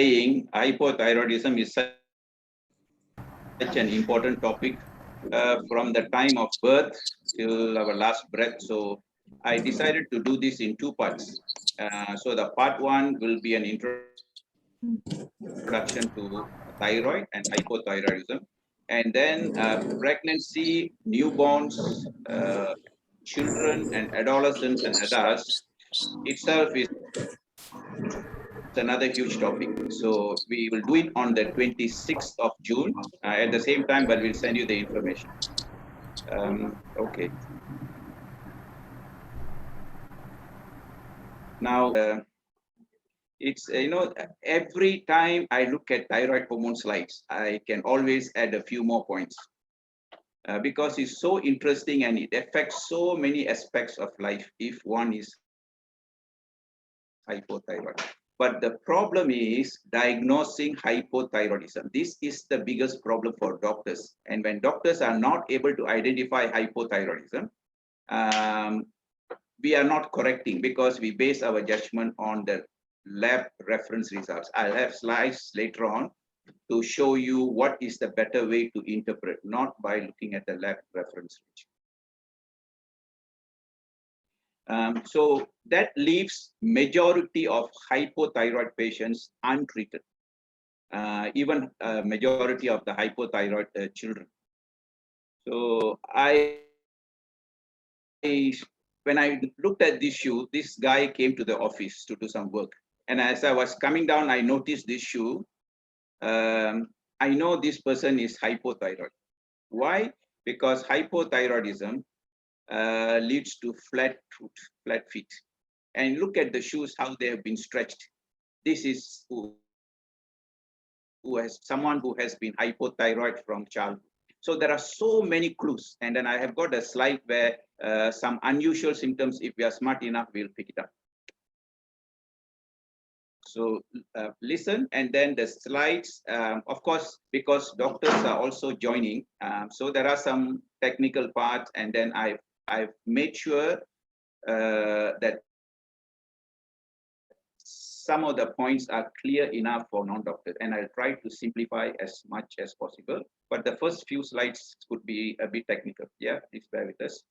saying hypothyroidism is such an important topic from the time of birth till our last breath. So I decided to do this in two parts. So the part one will be an introduction to thyroid and hypothyroidism. And then pregnancy, newborns, children and adolescents and adults itself is another huge topic. So we will do it on the 26th of June at the same time, but we'll send you the information. Okay. Now, it's, every time I look at thyroid hormone slides, I can always add a few more points because it's so interesting and it affects so many aspects of life if one is hypothyroid. But the problem is diagnosing hypothyroidism. This is the biggest problem for doctors. And when doctors are not able to identify hypothyroidism, we are not correcting because we base our judgment on the lab reference results. I'll have slides later on to show you what is the better way to interpret, not by looking at the lab reference. So that leaves majority of hypothyroid patients untreated, even majority of the hypothyroid children. So when I looked at this shoe, this guy came to the office to do some work. And as I was coming down, I noticed this shoe. I know this person is hypothyroid. Why? Because hypothyroidism leads to flat feet. And look at the shoes, how they have been stretched. This is someone who has been hypothyroid from childhood. So there are so many clues. And then I have got a slide where some unusual symptoms, if we are smart enough, we'll pick it up. So listen, and then the slides, of course, because doctors are also joining. So there are some technical parts, and then I've made sure that some of the points are clear enough for non-doctors, and I'll try to simplify as much as possible. But the first few slides could be a bit technical. Yeah, please bear with us.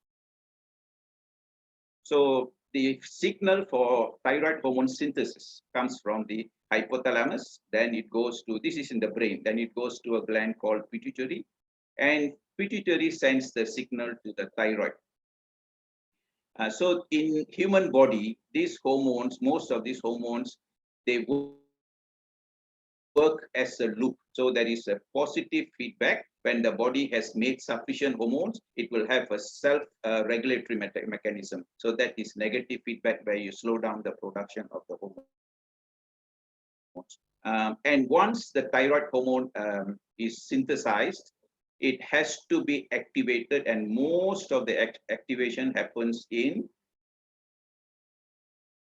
So the signal for thyroid hormone synthesis comes from the hypothalamus. Then it goes to, this is in the brain, then it goes to a gland called pituitary. And pituitary sends the signal to the thyroid. So in human body, these hormones, most of these hormones, they work as a loop. So there is a positive feedback. When the body has made sufficient hormones, it will have a self-regulatory mechanism. So that is negative feedback where you slow down the production of the hormones. And once the thyroid hormone is synthesized, it has to be activated, and most of the activation happens in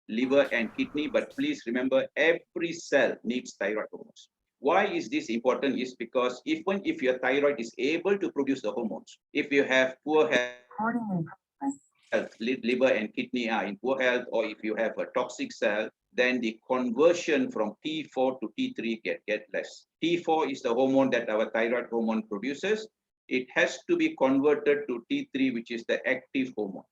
liver and kidney. But please remember, every cell needs thyroid hormones. Why is this important? Is because even if your thyroid is able to produce the hormones, if you have poor health, liver and kidney are in poor health, or if you have a toxic cell, then the conversion from T4 to T3 get less. T4 is the hormone that our thyroid hormone produces. It has to be converted to T3, which is the active hormone.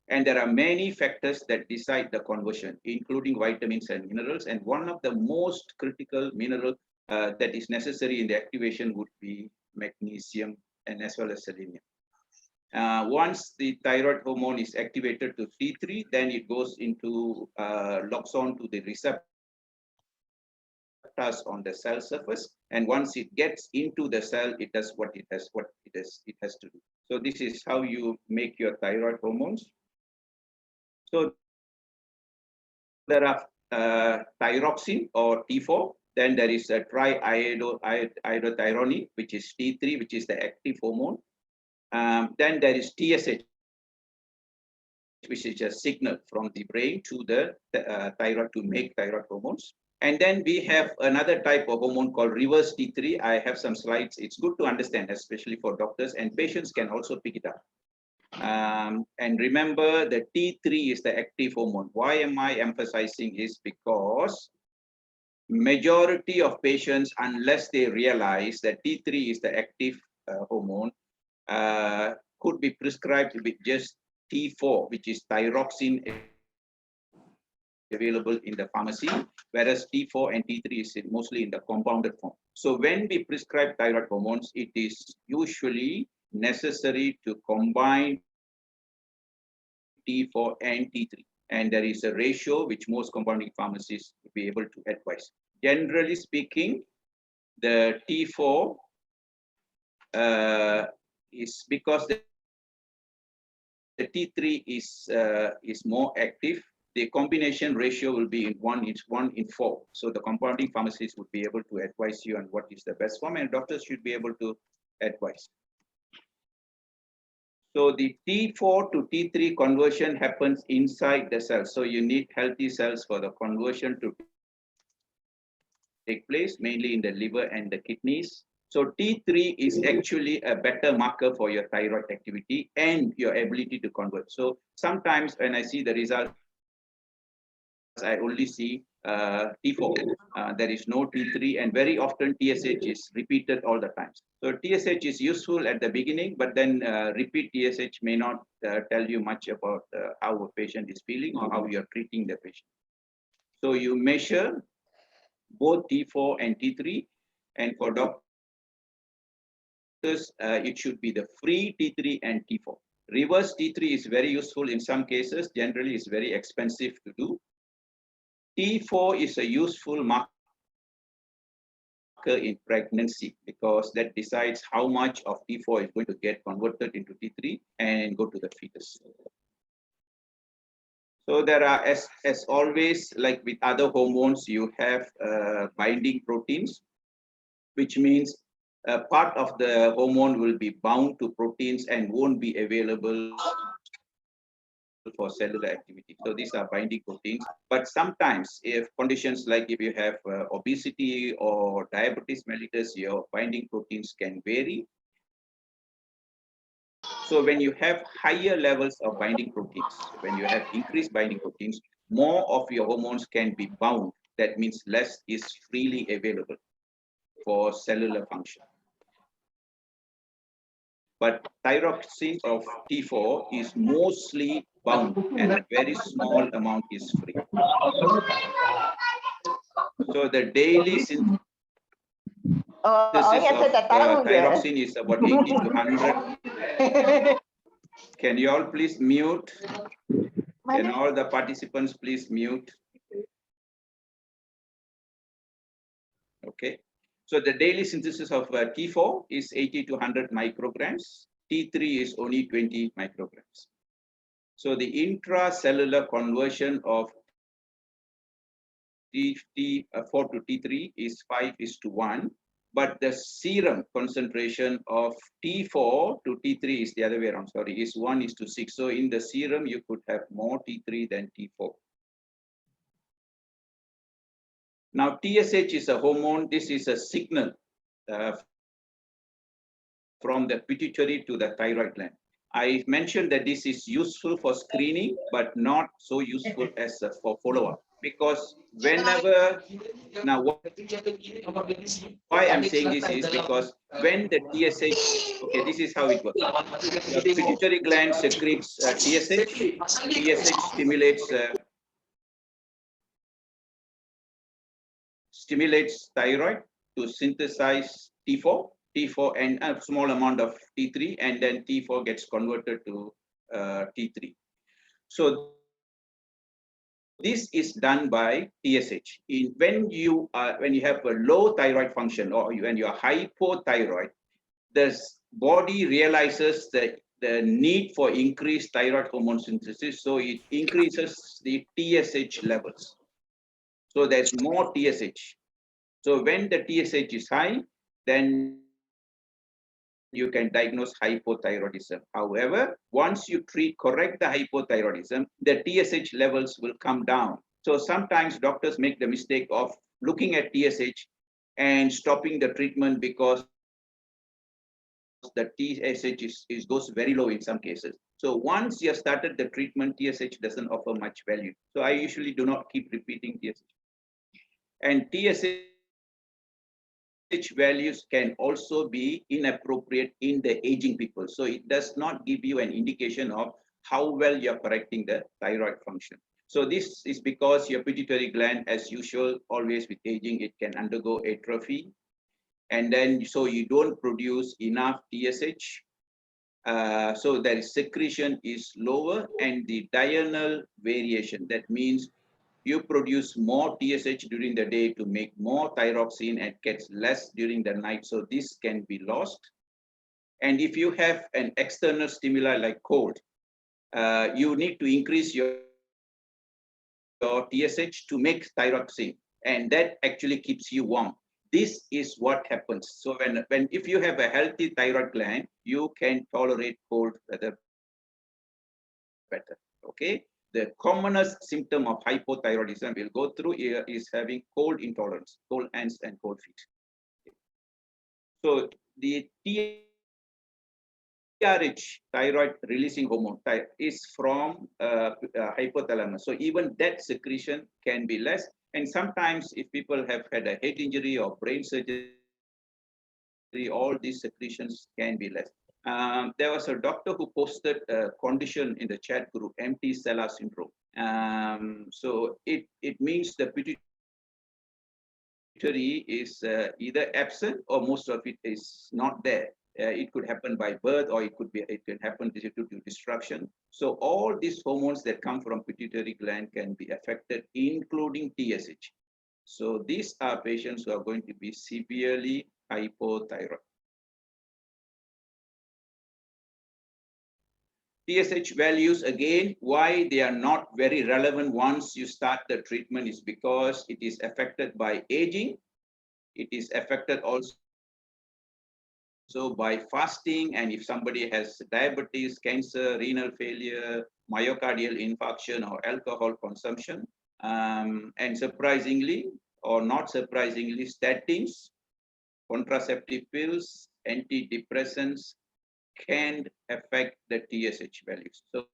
And there are many factors that decide the conversion, including vitamins and minerals. And one of the most critical mineral that is necessary in the activation would be magnesium, and as well as selenium. Once the thyroid hormone is activated to T3, then it goes into locks on to the receptors on the cell surface. And once it gets into the cell, it does what it has to do. So this is how you make your thyroid hormones. So there are thyroxine or T4. Then there is a triiodothyronine, which is T3, which is the active hormone. Then there is TSH, which is a signal from the brain to the thyroid to make thyroid hormones. And then we have another type of hormone called reverse T3. I have some slides. It's good to understand, especially for doctors, and patients can also pick it up. And remember, the T3 is the active hormone. Why am I emphasizing is because majority of patients, unless they realize that T3 is the active hormone, could be prescribed with just T4, which is thyroxine available in the pharmacy, whereas T4 and T3 is mostly in the compounded form. So when we prescribe thyroid hormones, it is usually necessary to combine T4 and T3. And there is a ratio which most compounding pharmacists will be able to advise. Generally speaking, the T4 is because the T3 is more active. The combination ratio will be in 1 in 4. So the compounding pharmacist would be able to advise you on what is the best form, and doctors should be able to advise. So the T4 to T3 conversion happens inside the cell. So you need healthy cells for the conversion to take place, mainly in the liver and the kidneys. So T3 is actually a better marker for your thyroid activity and your ability to convert. So sometimes when I see the results, I only see T4. There is no T3, and very often TSH is repeated all the time. So TSH is useful at the beginning, but then repeat TSH may not tell you much about how a patient is feeling or how you are treating the patient. So you measure both T4 and T3, and for doctors, it should be the free T3 and T4. Reverse T3 is very useful in some cases. Generally, it's very expensive to do. T4 is a useful marker in pregnancy because that decides how much of T4 is going to get converted into T3 and go to the fetus. So there are, as always, like with other hormones, you have binding proteins, which means part of the hormone will be bound to proteins and won't be available for cellular activity. So these are binding proteins. But sometimes if conditions like if you have obesity or diabetes mellitus, your binding proteins can vary. So when you have higher levels of binding proteins, when you have increased binding proteins, more of your hormones can be bound. That means less is freely available for cellular function. But thyroxine of T4 is mostly bound and a very small amount is free. So the daily synthesis of thyroxine is about 80 to 100. Can you all please mute? Can all the participants please mute? Okay. So the daily synthesis of T4 is 80 to 100 micrograms. T3 is only 20 micrograms. So the intracellular conversion of T4 to T3 is 5:1, but the serum concentration of T4 to T3 is the other way around, sorry, is 1:6. So in the serum, you could have more T3 than T4. Now, TSH is a hormone. This is a signal from the pituitary to the thyroid gland. I mentioned that this is useful for screening, but not so useful as for follow-up. Because whenever, now why I'm saying this is because when the TSH, okay, this is how it works. The pituitary gland secretes TSH. TSH stimulates thyroid to synthesize T4 and a small amount of T3, and then T4 gets converted to T3. So this is done by TSH. When you have a low thyroid function or when you are hypothyroid, the body realizes that the need for increased thyroid hormone synthesis, so it increases the TSH levels. So there's more TSH. So when the TSH is high, then you can diagnose hypothyroidism. However, once you correct the hypothyroidism, the TSH levels will come down. So sometimes doctors make the mistake of looking at TSH and stopping the treatment because the TSH goes very low in some cases. So once you have started the treatment, TSH doesn't offer much value. So I usually do not keep repeating TSH. And TSH values can also be inappropriate in the aging people. So it does not give you an indication of how well you're correcting the thyroid function. So this is because your pituitary gland, as usual, always with aging, it can undergo atrophy. And then, so you don't produce enough TSH. So the secretion is lower, and the diurnal variation, that means you produce more TSH during the day to make more thyroxine and gets less during the night. So this can be lost. And if you have an external stimuli like cold, you need to increase your TSH to make thyroxine, and that actually keeps you warm. This is what happens. So when if you have a healthy thyroid gland, you can tolerate cold weather better. Okay. The commonest symptom of hypothyroidism we'll go through here is having cold intolerance, cold hands and cold feet. So the TRH, thyroid releasing hormone, is from hypothalamus. So even that secretion can be less. And sometimes if people have had a head injury or brain surgery, all these secretions can be less. There was a doctor who posted a condition in the chat group, empty cellar syndrome. So it means the pituitary is either absent or most of it is not there. It could happen by birth, or it can happen due to destruction. So all these hormones that come from pituitary gland can be affected, including TSH. So these are patients who are going to be severely hypothyroid. TSH values, again, why they are not very relevant once you start the treatment is because it is affected by aging. It is affected also by fasting, and if somebody has diabetes, cancer, renal failure, myocardial infarction, or alcohol consumption. And surprisingly, or not surprisingly, statins, contraceptive pills, antidepressants can affect the TSH values. So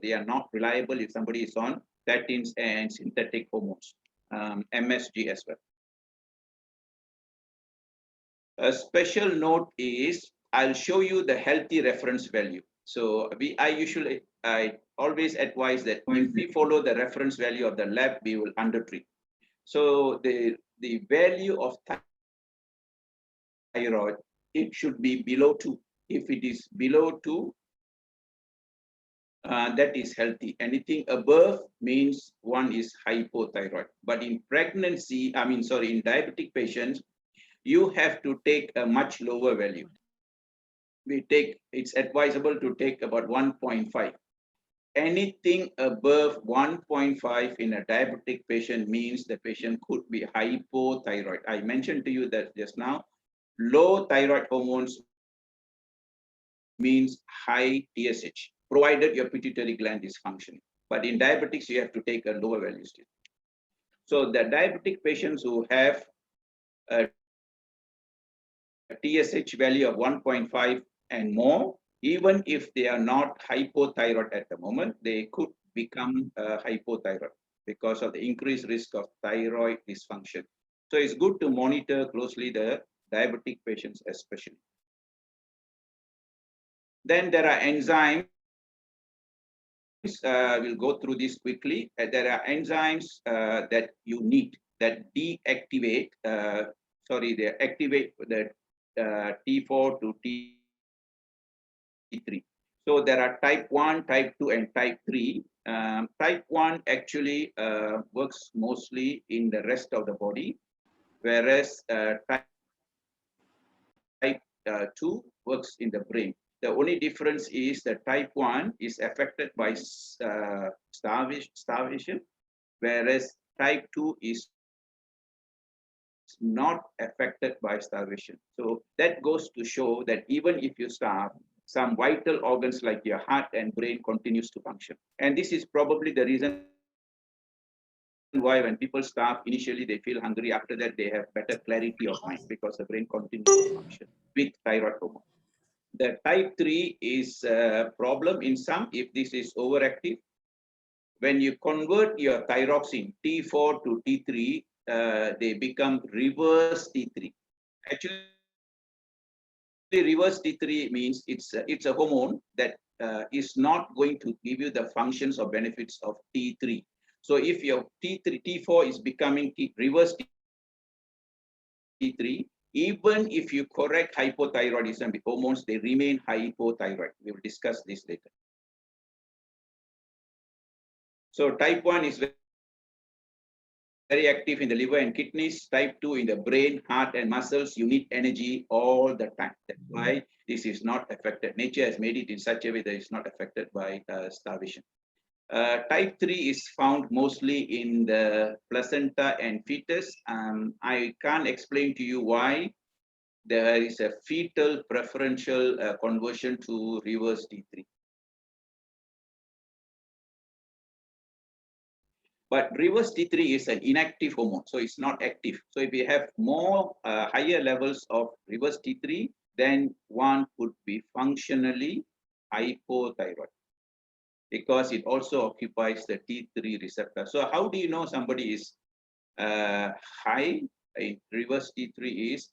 they are not reliable if somebody is on statins and synthetic hormones, MSG as well. A special note is I'll show you the healthy reference value. So I always advise that if we follow the reference value of the lab, we will undertreat. So the value of thyroid, it should be below 2. If it is below 2, that is healthy. Anything above means one is hypothyroid. But in pregnancy, in diabetic patients, you have to take a much lower value. It's advisable to take about 1.5. Anything above 1.5 in a diabetic patient means the patient could be hypothyroid. I mentioned to you that just now, low thyroid hormones means high TSH, provided your pituitary gland is functioning. But in diabetics, you have to take a lower value still. So the diabetic patients who have a TSH value of 1.5 and more, even if they are not hypothyroid at the moment, they could become hypothyroid because of the increased risk of thyroid dysfunction. So it's good to monitor closely the diabetic patients especially. Then there are enzymes. We'll go through this quickly. There are enzymes that you need that deactivate, they activate the T4 to T3. So there are type 1, type 2, and type 3. Type 1 actually works mostly in the rest of the body, whereas type 2 works in the brain. The only difference is that type 1 is affected by starvation, whereas type 2 is not affected by starvation. So that goes to show that even if you starve, some vital organs like your heart and brain continues to function. And this is probably the reason why when people starve, initially they feel hungry. After that, they have better clarity of mind because the brain continues to function with thyroid hormone. The type 3 is a problem in some if this is overactive. When you convert your thyroxine T4 to T3, they become reverse T3. Actually, reverse T3 means it's a hormone that is not going to give you the functions or benefits of T3. So if your T3, T4 is becoming reverse T3, even if you correct hypothyroidism with hormones, they remain hypothyroid. We will discuss this later. So type 1 is very active in the liver and kidneys. Type 2 in the brain, heart, and muscles. You need energy all the time. That's why this is not affected. Nature has made it in such a way that it's not affected by starvation. Type 3 is found mostly in the placenta and fetus. I can't explain to you why there is a fetal preferential conversion to reverse T3. But reverse T3 is an inactive hormone, so it's not active. So if you have more higher levels of reverse T3, then one could be functionally hypothyroid because it also occupies the T3 receptor. So how do you know somebody is high in reverse T3 is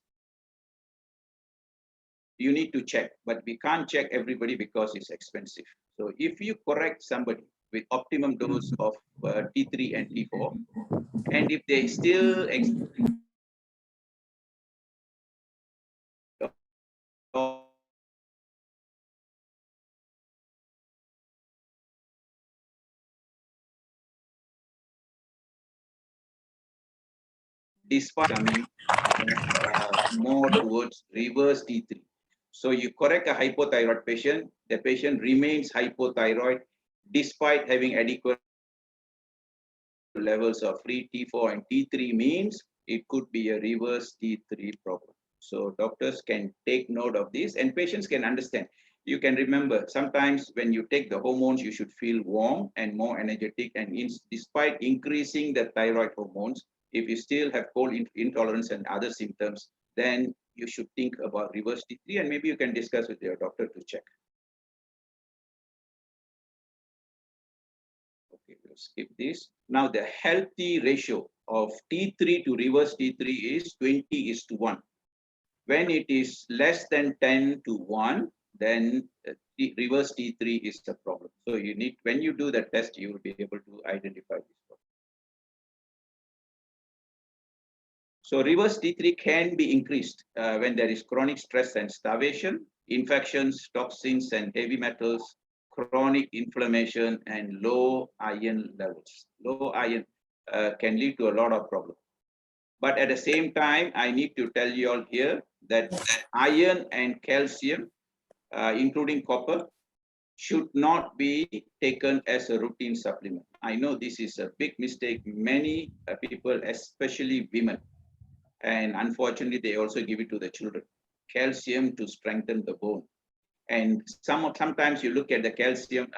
you need to check, but we can't check everybody because it's expensive. So if you correct somebody with optimum dose of T3 and T4, and if they still despite coming more towards reverse T3. So you correct a hypothyroid patient, the patient remains hypothyroid despite having adequate levels of free T4 and T3 means it could be a reverse T3 problem. So doctors can take note of this and patients can understand. You can remember sometimes when you take the hormones, you should feel warm and more energetic. And despite increasing the thyroid hormones, if you still have cold intolerance and other symptoms, then you should think about reverse T3 and maybe you can discuss with your doctor to check. Okay, we'll skip this. Now the healthy ratio of T3 to reverse T3 is 20:1. When it is less than 10:1, then reverse T3 is the problem. So you need, when you do the test, you will be able to identify this problem. So reverse T3 can be increased when there is chronic stress and starvation, infections, toxins and heavy metals, chronic inflammation, and low iron levels. Low iron can lead to a lot of problems. But at the same time, I need to tell you all here that iron and calcium, including copper, should not be taken as a routine supplement. I know this is a big mistake. Many people, especially women, and unfortunately, they also give it to the children. Calcium to strengthen the bone. And sometimes you look at the calcium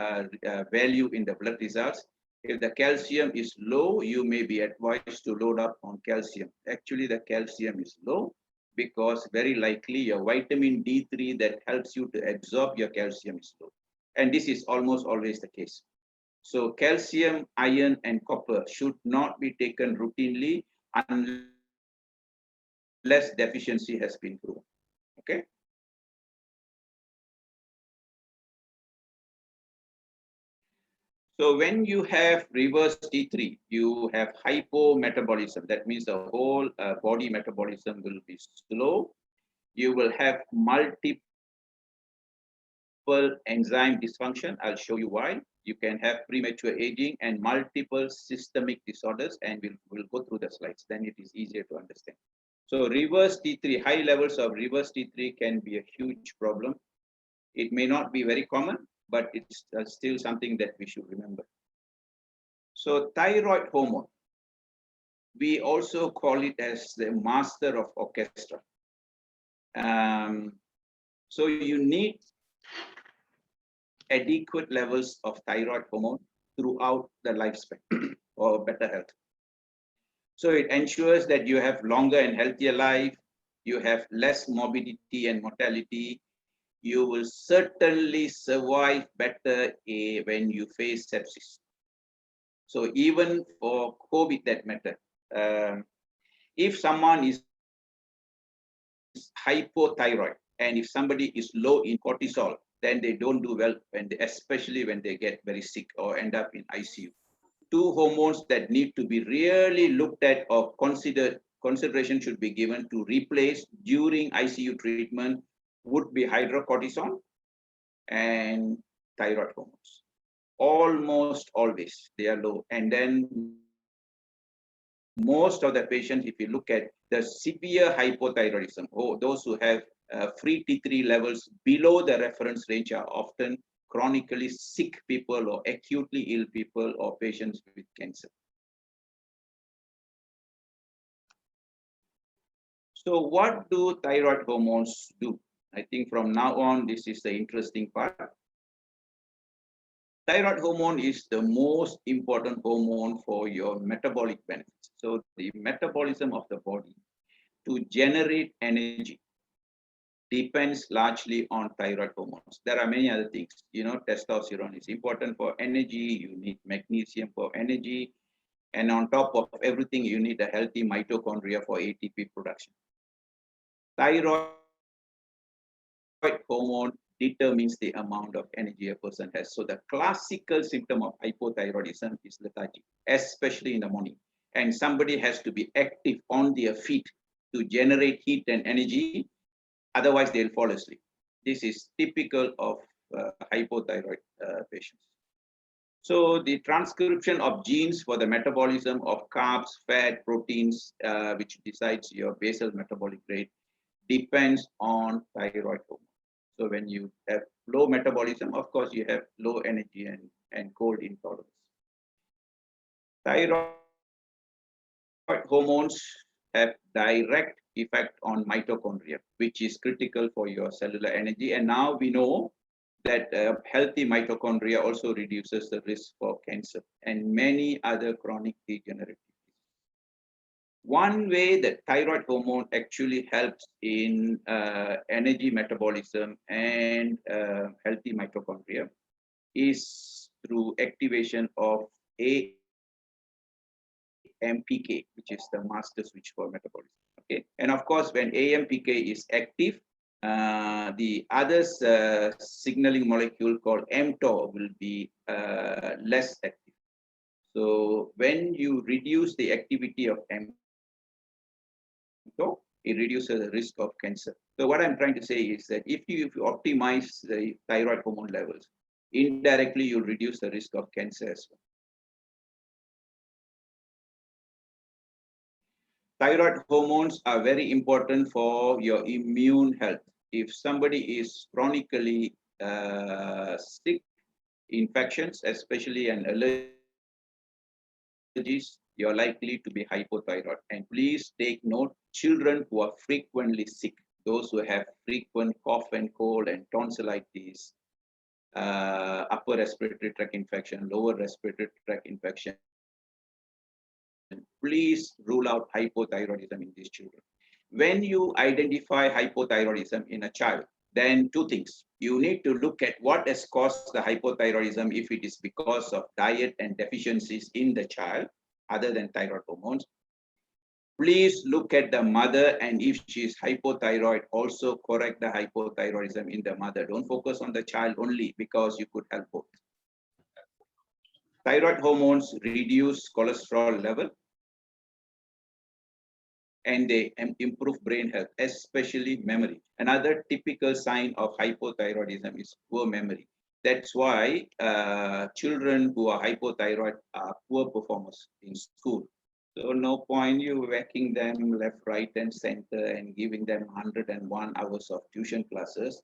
value in the blood results. If the calcium is low, you may be advised to load up on calcium. Actually, the calcium is low because very likely your vitamin D3 that helps you to absorb your calcium is low. And this is almost always the case. So calcium, iron, and copper should not be taken routinely unless deficiency has been proven. Okay. So when you have reverse T3, you have hypometabolism. That means the whole body metabolism will be slow. You will have multiple enzyme dysfunction. I'll show you why. You can have premature aging and multiple systemic disorders, and we'll go through the slides. Then it is easier to understand. So reverse T3, high levels of reverse T3 can be a huge problem. It may not be very common, but it's still something that we should remember. So thyroid hormone, we also call it as the master of orchestra. So you need adequate levels of thyroid hormone throughout the lifespan for better health. So it ensures that you have longer and healthier life, you have less morbidity and mortality, you will certainly survive better when you face sepsis. So even for COVID, that matter, if someone is hypothyroid and if somebody is low in cortisol, then they don't do well especially when they get very sick or end up in ICU. Two hormones that need to be really looked at or consideration should be given to replace during ICU treatment would be hydrocortisone and thyroid hormones. Almost always they are low. And then most of the patients, if you look at the severe hypothyroidism, those who have free T3 levels below the reference range are often chronically sick people or acutely ill people or patients with cancer. So what do thyroid hormones do? I think from now on, this is the interesting part. Thyroid hormone is the most important hormone for your metabolic benefits. So the metabolism of the body to generate energy depends largely on thyroid hormones. There are many other things. Testosterone is important for energy. You need magnesium for energy. And on top of everything, you need a healthy mitochondria for ATP production. Thyroid hormone determines the amount of energy a person has. So the classical symptom of hypothyroidism is lethargy, especially in the morning. And somebody has to be active on their feet to generate heat and energy. Otherwise, they'll fall asleep. This is typical of hypothyroid patients. So the transcription of genes for the metabolism of carbs, fat, proteins, which decides your basal metabolic rate, depends on thyroid hormone. So when you have low metabolism, of course, you have low energy and cold intolerance. Thyroid hormones have direct effect on mitochondria, which is critical for your cellular energy. And now we know that healthy mitochondria also reduces the risk for cancer and many other chronic degenerative diseases. One way that thyroid hormone actually helps in energy metabolism and healthy mitochondria is through activation of AMPK, which is the master switch for metabolism. Okay, and of course, when AMPK is active, the other signaling molecule called mTOR will be less active. So when you reduce the activity of mTOR, it reduces the risk of cancer. So what I'm trying to say is that if you optimize the thyroid hormone levels, indirectly you'll reduce the risk of cancer as well. Thyroid hormones are very important for your immune health. If somebody is chronically sick, infections, especially an allergies, you're likely to be hypothyroid. And please take note, children who are frequently sick, those who have frequent cough and cold and tonsillitis, upper respiratory tract infection, lower respiratory tract infection, please rule out hypothyroidism in these children. When you identify hypothyroidism in a child, then two things. You need to look at what has caused the hypothyroidism, if it is because of diet and deficiencies in the child, other than thyroid hormones. Please look at the mother, and if she is hypothyroid, also correct the hypothyroidism in the mother. Don't focus on the child only, because you could help both. Thyroid hormones reduce cholesterol level, and they improve brain health, especially memory. Another typical sign of hypothyroidism is poor memory. That's why children who are hypothyroid are poor performers in school. So no point you whacking them left, right, and center and giving them 101 hours of tuition classes.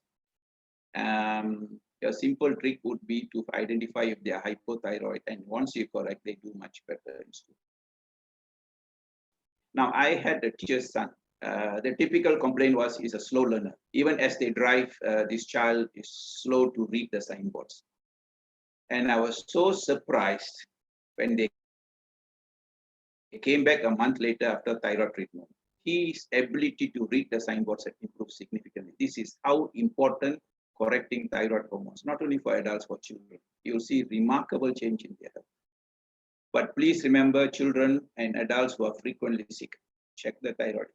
A simple trick would be to identify if they are hypothyroid, and once you correct, they do much better in school. Now, I had a teacher's son. The typical complaint was he's a slow learner. Even as they drive, this child is slow to read the signboards. And I was so surprised when they came back a month later after thyroid treatment. His ability to read the signboards had improved significantly. This is how important correcting thyroid hormones, not only for adults, for children. You'll see remarkable change in their health. But please remember, children and adults who are frequently sick, check the thyroid.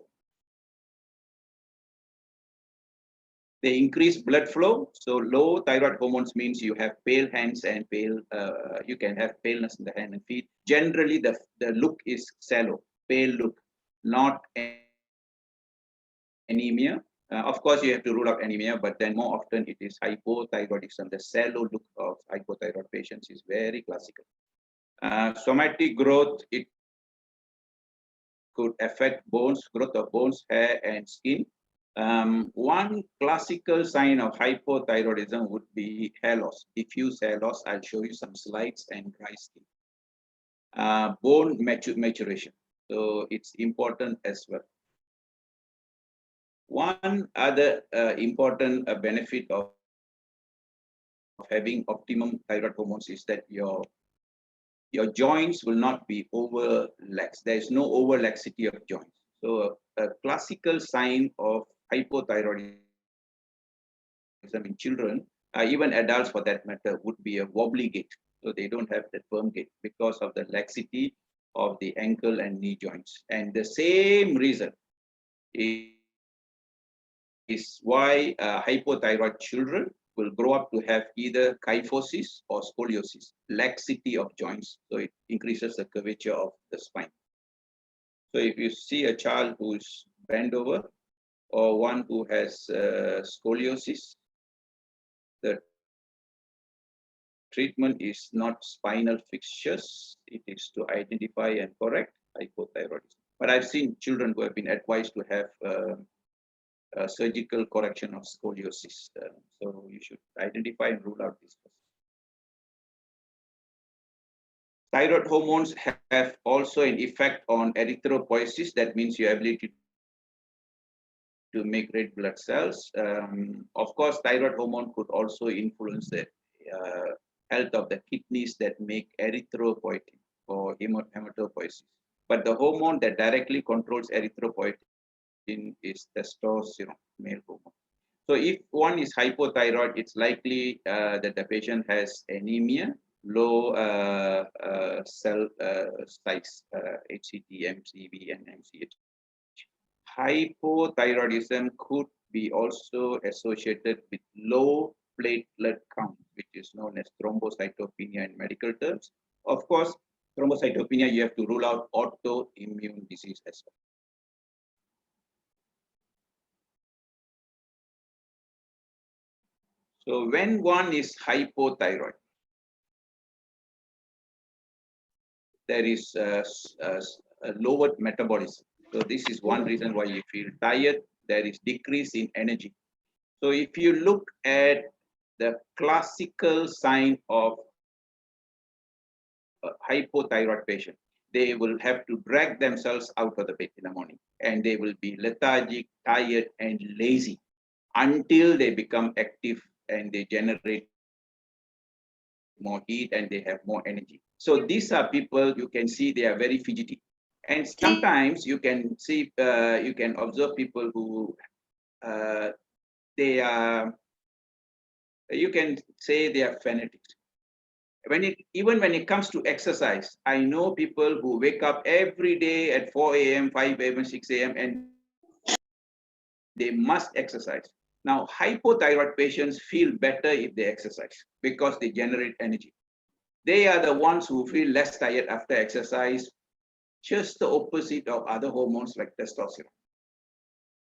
They increase blood flow. So low thyroid hormones means you have pale hands and pale, you can have paleness in the hand and feet. Generally, the look is sallow, pale look, not anemia. Of course, you have to rule out anemia, but then more often it is hypothyroidism. The sallow look of hypothyroid patients is very classical. Somatic growth, it could affect bones, growth of bones, hair, and skin. One classical sign of hypothyroidism would be hair loss, diffuse hair loss. I'll show you some slides, and dry skin. Bone maturation. So it's important as well. One other important benefit of having optimum thyroid hormones is that your joints will not be over-lax. There is no over-laxity of joints. So a classical sign of hypothyroidism in children, even adults for that matter, would be a wobbly gait. So they don't have that firm gait because of the laxity of the ankle and knee joints. And the same reason is why hypothyroid children will grow up to have either kyphosis or scoliosis, laxity of joints. So it increases the curvature of the spine. So if you see a child who's bent over or one who has scoliosis, the treatment is not spinal fixtures. It is to identify and correct hypothyroidism. But I've seen children who have been advised to have surgical correction of scoliosis. So you should identify and rule out this. Thyroid hormones have also an effect on erythropoiesis. That means your ability to make red blood cells. Of course, thyroid hormone could also influence the health of the kidneys that make erythropoietin or hematopoiesis. But the hormone that directly controls erythropoietin is testosterone, male hormone. So if one is hypothyroid, it's likely that the patient has anemia, low cell size, HCT, MCV, and MCH. Hypothyroidism could be also associated with low platelet count, which is known as thrombocytopenia in medical terms. Of course, thrombocytopenia, you have to rule out autoimmune disease as well. So when one is hypothyroid, there is a lowered metabolism. So this is one reason why you feel tired. There is decrease in energy. So if you look at the classical sign of a hypothyroid patient, they will have to drag themselves out of the bed in the morning, and they will be lethargic, tired, and lazy until they become active and they generate more heat and they have more energy. So these are people, you can see they are very fidgety. And sometimes you can see, you can observe people who they are, you can say they are fanatics. Even when it comes to exercise, I know people who wake up every day at 4 a.m., 5 a.m., 6 a.m., and they must exercise. Now, hypothyroid patients feel better if they exercise because they generate energy. They are the ones who feel less tired after exercise, just the opposite of other hormones like testosterone.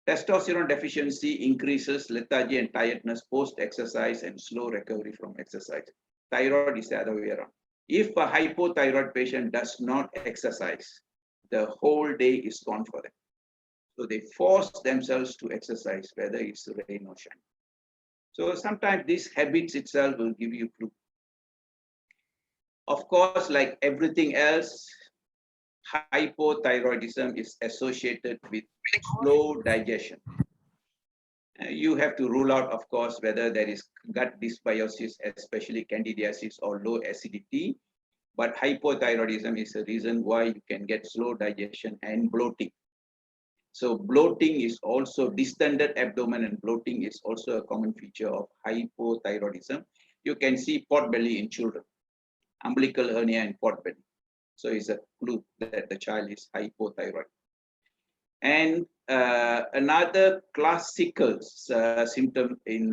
Testosterone deficiency increases lethargy and tiredness post-exercise and slow recovery from exercise. Thyroid is the other way around. If a hypothyroid patient does not exercise, the whole day is gone for them. So they force themselves to exercise, whether it's rain or shine. So sometimes these habits itself will give you clue. Of course, like everything else, hypothyroidism is associated with slow digestion. You have to rule out, of course, whether there is gut dysbiosis, especially candidiasis or low acidity. But hypothyroidism is a reason why you can get slow digestion and bloating. So bloating is also distended abdomen, and bloating is also a common feature of hypothyroidism. You can see pot belly in children, umbilical hernia and pot belly. So it's a clue that the child is hypothyroid. And another classical symptom in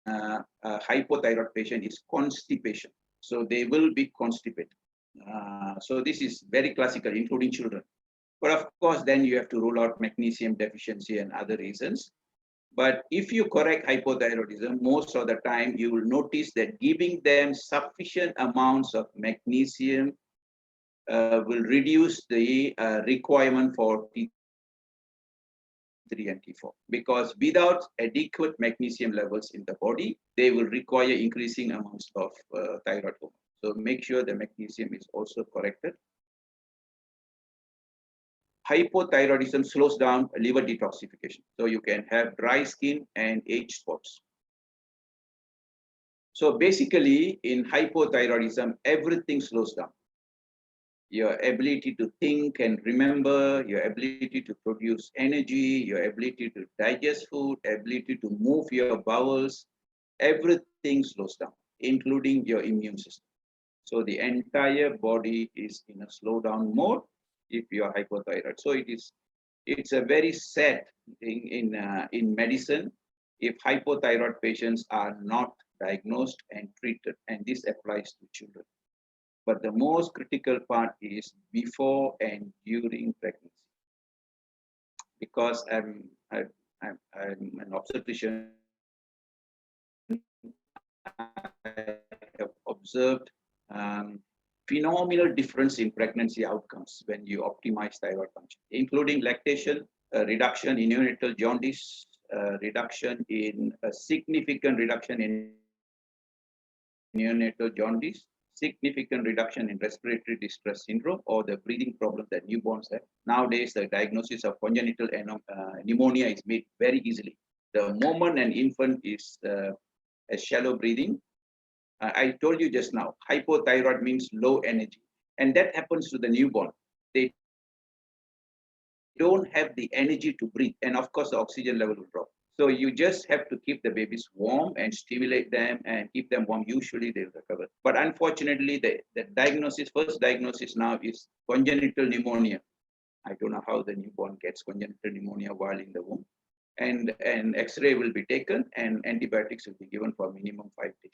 a hypothyroid patient is constipation. So they will be constipated. So this is very classical, including children. But of course, then you have to rule out magnesium deficiency and other reasons. But if you correct hypothyroidism, most of the time you will notice that giving them sufficient amounts of magnesium will reduce the requirement for T3 and T4. Because without adequate magnesium levels in the body, they will require increasing amounts of thyroid hormone. So make sure the magnesium is also corrected. Hypothyroidism slows down liver detoxification. So you can have dry skin and age spots. So basically, in hypothyroidism, everything slows down. Your ability to think and remember, your ability to produce energy, your ability to digest food, ability to move your bowels, everything slows down, including your immune system. So the entire body is in a slowdown mode if you are hypothyroid. So it's a very sad thing in medicine if hypothyroid patients are not diagnosed and treated, and this applies to children. But the most critical part is before and during pregnancy, because I'm an obstetrician. I have observed phenomenal difference in pregnancy outcomes when you optimize thyroid function, including lactation, reduction in neonatal jaundice, reduction in a significant reduction in neonatal jaundice, significant reduction in respiratory distress syndrome or the breathing problem that newborns have. Nowadays, the diagnosis of congenital pneumonia is made very easily. The moment an infant is has shallow breathing, I told you just now, hypothyroid means low energy. And that happens to the newborn. They don't have the energy to breathe. And of course, the oxygen level will drop. So you just have to keep the babies warm and stimulate them and keep them warm. Usually they'll recover. But unfortunately, the diagnosis, first diagnosis now is congenital pneumonia. I don't know how the newborn gets congenital pneumonia while in the womb. And an X-ray will be taken and antibiotics will be given for minimum 5 days.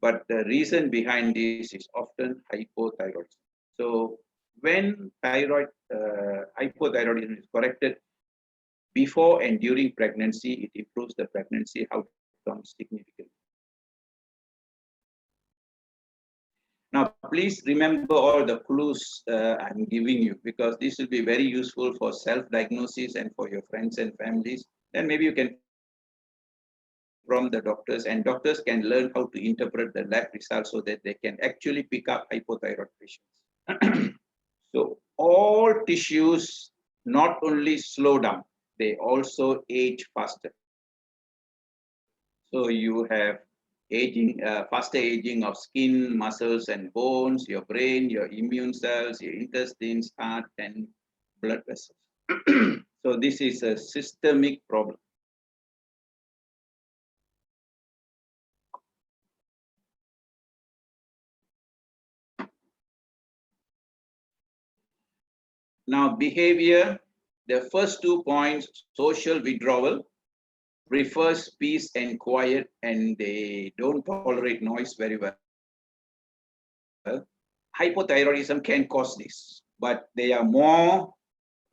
But the reason behind this is often hypothyroidism. So when hypothyroidism is corrected before and during pregnancy, it improves the pregnancy outcomes significantly. Now, please remember all the clues I'm giving you, because this will be very useful for self-diagnosis and for your friends and families. Then maybe you can from the doctors, and doctors can learn how to interpret the lab results so that they can actually pick up hypothyroid patients. So all tissues not only slow down, they also age faster. So you have aging, faster aging of skin, muscles, and bones, your brain, your immune cells, your intestines, heart, and blood vessels. So this is a systemic problem. Now, behavior, the first 2 points, social withdrawal, prefers peace and quiet, and they don't tolerate noise very well. Hypothyroidism can cause this, but they are more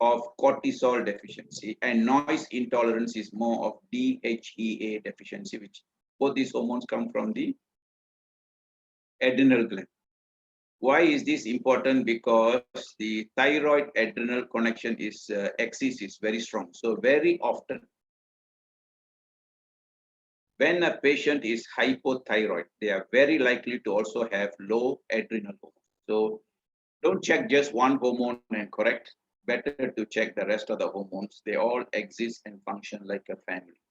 of cortisol deficiency, and noise intolerance is more of DHEA deficiency, which both these hormones come from the adrenal gland. Why is this important? Because the thyroid adrenal connection is axis is very strong. So very often, when a patient is hypothyroid, they are very likely to also have low adrenal hormone. So don't check just one hormone and correct. Better to check the rest of the hormones. They all exist and function like a family.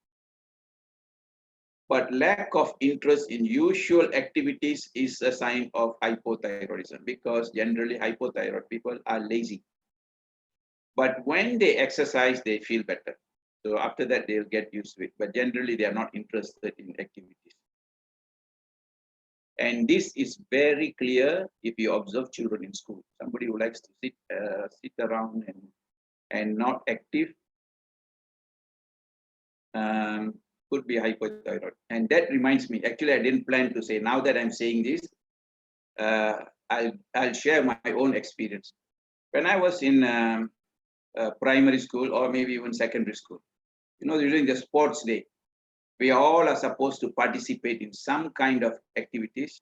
But lack of interest in usual activities is a sign of hypothyroidism, because generally hypothyroid people are lazy. But when they exercise, they feel better. So after that, they'll get used to it. But generally, they are not interested in activities. And this is very clear if you observe children in school. Somebody who likes to sit around and not active could be hypothyroid. And that reminds me, actually, I didn't plan to say, now that I'm saying this, I'll share my own experience. When I was in primary school or maybe even secondary school, during the sports day, we all are supposed to participate in some kind of activities.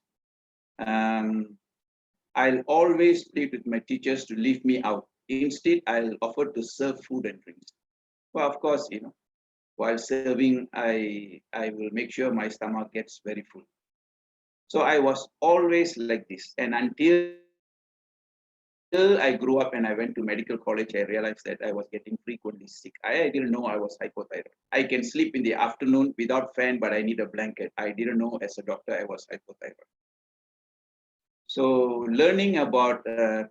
I'll always plead with my teachers to leave me out. Instead, I'll offer to serve food and drinks. Well, of course, while serving, I will make sure my stomach gets very full. So I was always like this. And until I grew up and I went to medical college, I realized that I was getting frequently sick. I didn't know I was hypothyroid. I can sleep in the afternoon without fan, but I need a blanket. I didn't know as a doctor I was hypothyroid. So learning about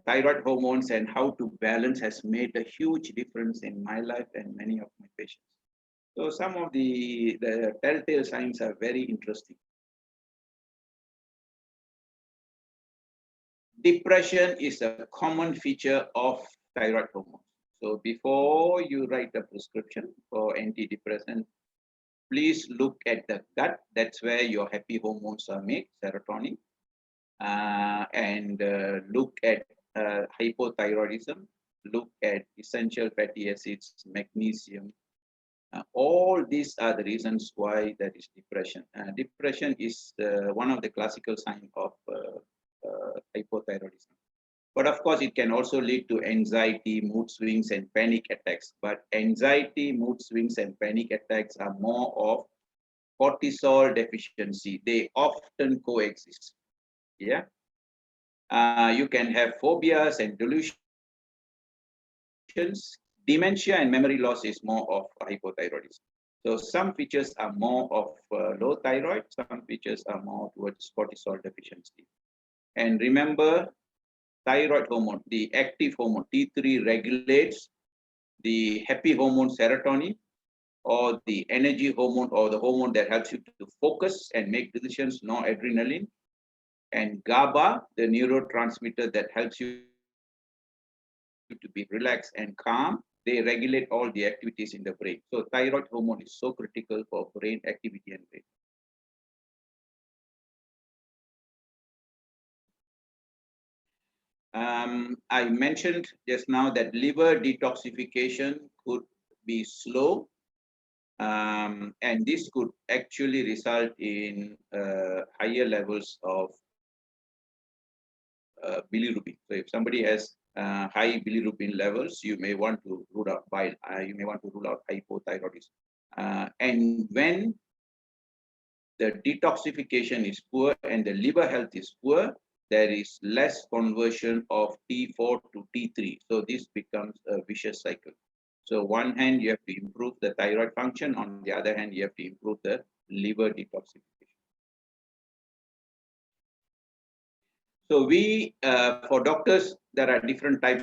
thyroid hormones and how to balance has made a huge difference in my life and many of my patients. So some of the telltale signs are very interesting. Depression is a common feature of thyroid hormones. So before you write a prescription for antidepressant, please look at the gut. That's where your happy hormones are made, serotonin. And look at hypothyroidism, look at essential fatty acids, magnesium. All these are the reasons why there is depression. Depression is one of the classical signs of hypothyroidism. But of course, it can also lead to anxiety, mood swings, and panic attacks. But anxiety, mood swings, and panic attacks are more of cortisol deficiency. They often coexist. Yeah. You can have phobias and delusions. Dementia and memory loss is more of hypothyroidism. So some features are more of low thyroid, some features are more towards cortisol deficiency. And remember, thyroid hormone, the active hormone T3 regulates the happy hormone serotonin, or the energy hormone, or the hormone that helps you to focus and make decisions, noradrenaline, and GABA, the neurotransmitter that helps you to be relaxed and calm. They regulate all the activities in the brain. So thyroid hormone is so critical for brain activity and brain. I mentioned just now that liver detoxification could be slow, and this could actually result in higher levels of bilirubin. So if somebody has high bilirubin levels, you may want to rule out bile. You may want to rule out hypothyroidism. And when the detoxification is poor and the liver health is poor, there is less conversion of T4 to T3. So this becomes a vicious cycle. So one hand, you have to improve the thyroid function. On the other hand, you have to improve the liver detoxification. So for doctors, there are different types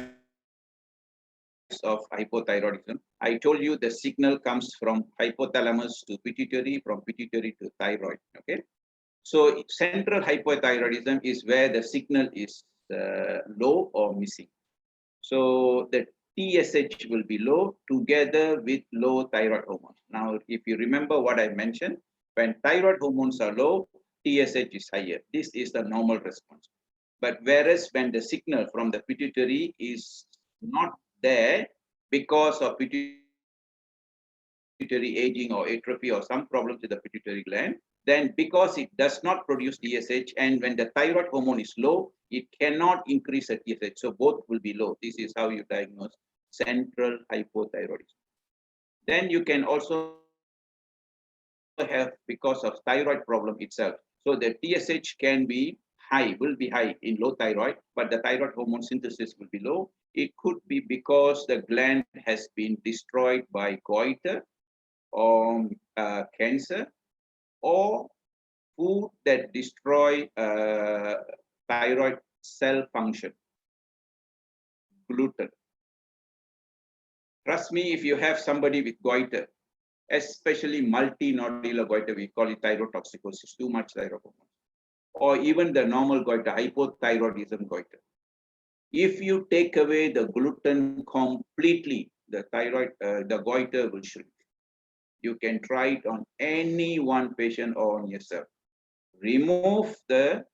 of hypothyroidism. I told you the signal comes from hypothalamus to pituitary, from pituitary to thyroid. Okay. So central hypothyroidism is where the signal is low or missing. So the TSH will be low together with low thyroid hormones. Now, if you remember what I mentioned, when thyroid hormones are low, TSH is higher. This is the normal response. But whereas when the signal from the pituitary is not there because of pituitary aging or atrophy or some problems with the pituitary gland, then because it does not produce TSH, and when the thyroid hormone is low, it cannot increase the TSH. So both will be low. This is how you diagnose central hypothyroidism. Then you can also have because of thyroid problem itself. So the TSH can be high, will be high in low thyroid, but the thyroid hormone synthesis will be low. It could be because the gland has been destroyed by goiter or cancer, or food that destroy thyroid cell function, gluten. Trust me, if you have somebody with goiter, especially multinodular goiter, we call it thyrotoxicosis, too much thyroid hormone, or even the normal goiter, hypothyroidism goiter. If you take away the gluten completely, the goiter will shrink. You can try it on any one patient or on yourself. Remove the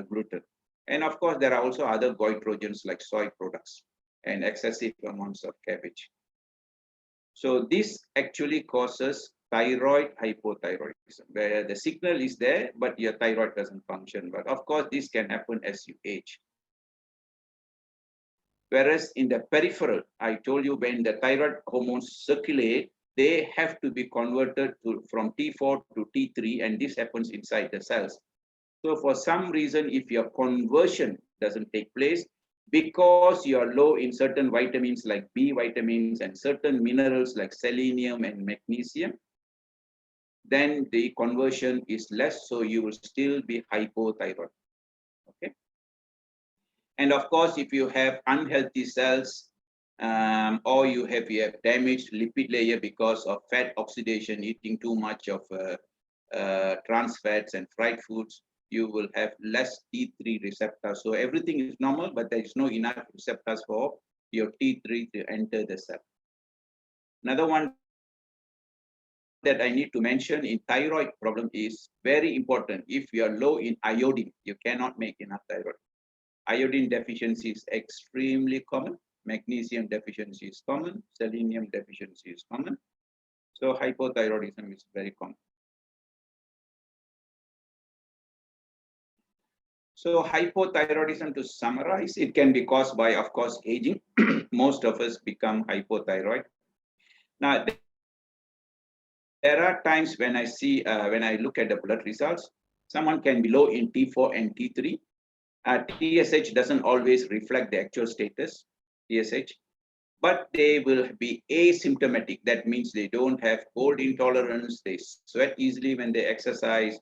gluten. And of course, there are also other goitrogens like soy products and excessive amounts of cabbage. So this actually causes thyroid hypothyroidism, where the signal is there, but your thyroid doesn't function. But of course, this can happen as you age. Whereas in the peripheral, I told you when the thyroid hormones circulate, they have to be converted from T4 to T3, and this happens inside the cells. So for some reason, if your conversion doesn't take place, because you are low in certain vitamins like B vitamins and certain minerals like selenium and magnesium, then the conversion is less, so you will still be hypothyroid. Okay. And of course, if you have unhealthy cells, or you have damaged lipid layer because of fat oxidation, eating too much of trans fats and fried foods, you will have less T3 receptors. So everything is normal, but there is no enough receptors for your T3 to enter the cell. Another one that I need to mention in thyroid problem is very important. If you are low in iodine, you cannot make enough thyroid. Iodine deficiency is extremely common. Magnesium deficiency is common. Selenium deficiency is common. So hypothyroidism is very common. So hypothyroidism, to summarize, it can be caused by, of course, aging. Most of us become hypothyroid. Now, there are times when I see, when I look at the blood results, someone can be low in T4 and T3. TSH doesn't always reflect the actual status, TSH, but they will be asymptomatic. That means they don't have cold intolerance, they sweat easily when they exercise.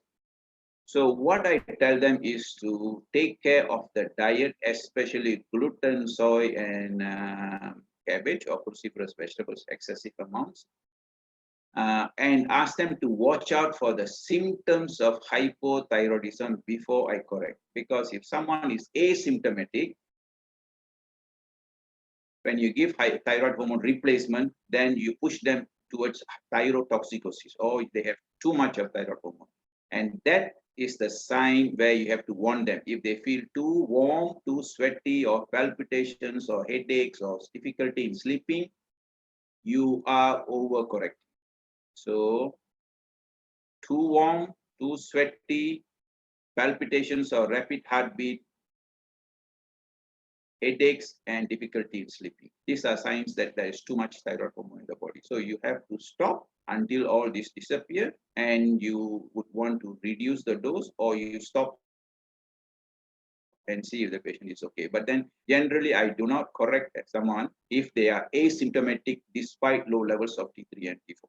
So what I tell them is to take care of the diet, especially gluten, soy, and cabbage or cruciferous vegetables, excessive amounts. And ask them to watch out for the symptoms of hypothyroidism before I correct. Because if someone is asymptomatic, when you give thyroid hormone replacement, then you push them towards thyrotoxicosis, or they have too much of thyroid hormone. And that is the sign where you have to warn them. If they feel too warm, too sweaty, or palpitations, or headaches, or difficulty in sleeping, you are overcorrecting. So too warm, too sweaty, palpitations or rapid heartbeat, headaches, and difficulty in sleeping. These are signs that there is too much thyroid hormone in the body. So you have to stop until all this disappear, and you would want to reduce the dose, or you stop and see if the patient is okay. But then generally, I do not correct someone if they are asymptomatic despite low levels of T3 and T4.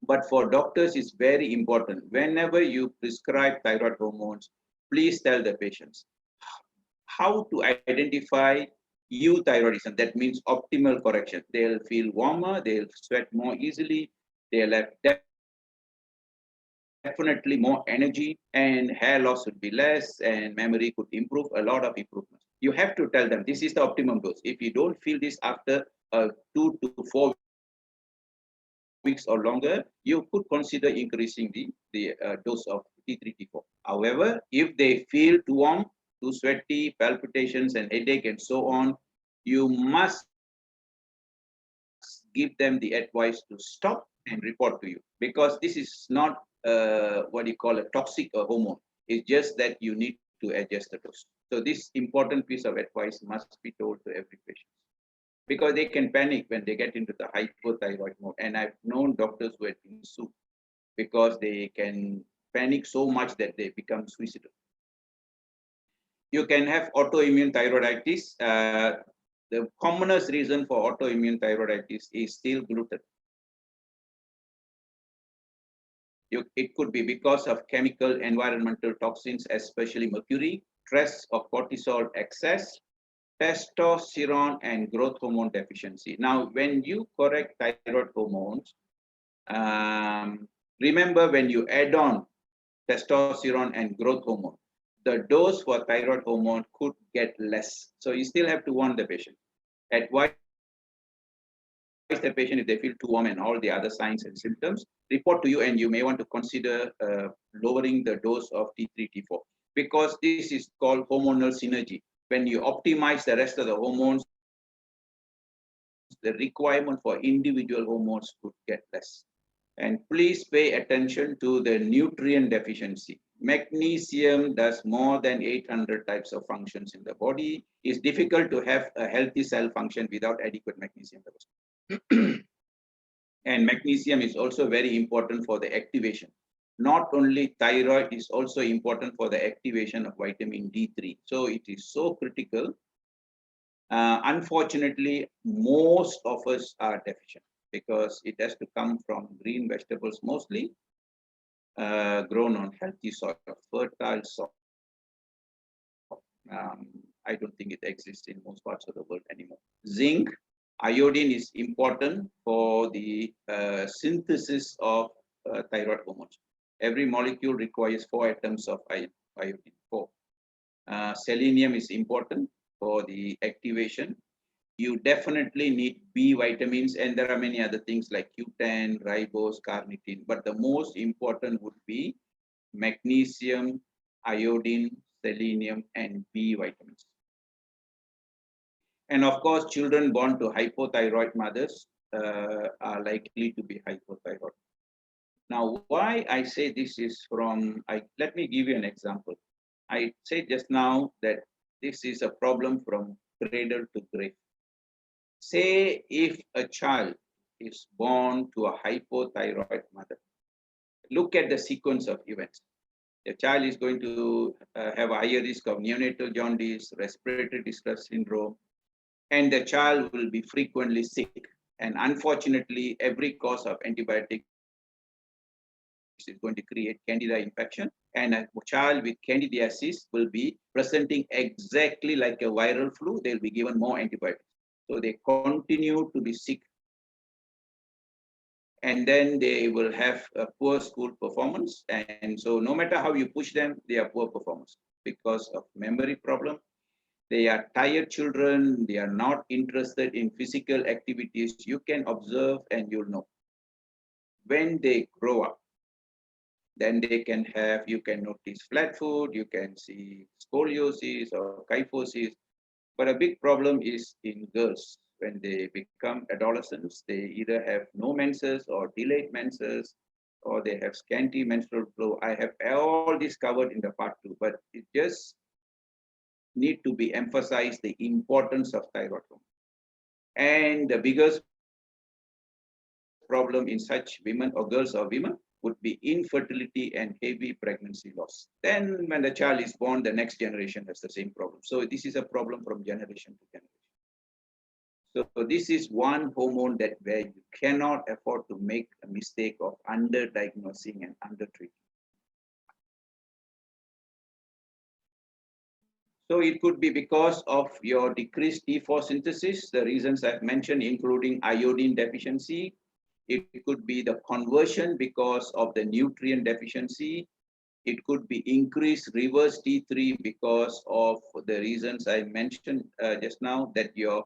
But for doctors, it's very important. Whenever you prescribe thyroid hormones, please tell the patients how to identify euthyroidism. That means optimal correction. They'll feel warmer, they'll sweat more easily, they'll have definitely more energy, and hair loss would be less, and memory could improve, a lot of improvements. You have to tell them this is the optimum dose. If you don't feel this after 2 to 4 weeks or longer, you could consider increasing the dose of T3, T4. However, if they feel too warm, too sweaty, palpitations and headache and so on, you must give them the advice to stop and report to you, because this is not what you call a toxic hormone. It's just that you need to adjust the dose. So this important piece of advice must be told to every patient, because they can panic when they get into the hypothyroid mode. And I've known doctors who have been sued because they can panic so much that they become suicidal. You can have autoimmune thyroiditis. The commonest reason for autoimmune thyroiditis is still gluten. It could be because of chemical environmental toxins, especially mercury, stress or cortisol excess, testosterone and growth hormone deficiency. Now, when you correct thyroid hormones, remember when you add on testosterone and growth hormone, the dose for thyroid hormone could get less. So you still have to warn the patient. Advise the patient if they feel too warm and all the other signs and symptoms, report to you, and you may want to consider lowering the dose of T3, T4, because this is called hormonal synergy. When you optimize the rest of the hormones, the requirement for individual hormones could get less. And please pay attention to the nutrient deficiency. Magnesium does more than 800 types of functions in the body. It's difficult to have a healthy cell function without adequate magnesium levels. And magnesium is also very important for the activation. Not only thyroid is also important for the activation of vitamin D3. So it is so critical. Unfortunately, most of us are deficient because it has to come from green vegetables mostly, grown on healthy soil, fertile soil. I don't think it exists in most parts of the world anymore. Zinc, iodine is important for the synthesis of thyroid hormones. Every molecule requires 4 atoms of iodine. 4. Selenium is important for the activation. You definitely need B vitamins, and there are many other things like Q10, ribose, carnitine. But the most important would be magnesium, iodine, selenium, and B vitamins. And of course, children born to hypothyroid mothers are likely to be hypothyroid. Now, why I say this is from, let me give you an example. I said just now that this is a problem from cradle to grave. Say if a child is born to a hypothyroid mother, look at the sequence of events. The child is going to have a higher risk of neonatal jaundice, respiratory distress syndrome, and the child will be frequently sick. And unfortunately, every course of antibiotics is going to create candida infection. And a child with candidiasis will be presenting exactly like a viral flu. They'll be given more antibiotics. So they continue to be sick. And then they will have a poor school performance. And so no matter how you push them, they are poor performers because of memory problem. They are tired children. They are not interested in physical activities. You can observe and you'll know. When they grow up, then they can have, you can notice flat foot, you can see scoliosis or kyphosis. But a big problem is in girls. When they become adolescents, they either have no menses or delayed menses, or they have scanty menstrual flow. I have all this covered in the part 2, but it just need to be emphasized the importance of thyroid hormone. And the biggest problem in such women or girls or women would be infertility and heavy pregnancy loss. Then when the child is born, the next generation has the same problem. So this is a problem from generation to generation. So this is one hormone that where you cannot afford to make a mistake of underdiagnosing and undertreating. So it could be because of your decreased T4 synthesis, the reasons I've mentioned, including iodine deficiency. It could be the conversion because of the nutrient deficiency. It could be increased reverse T3 because of the reasons I mentioned just now, that your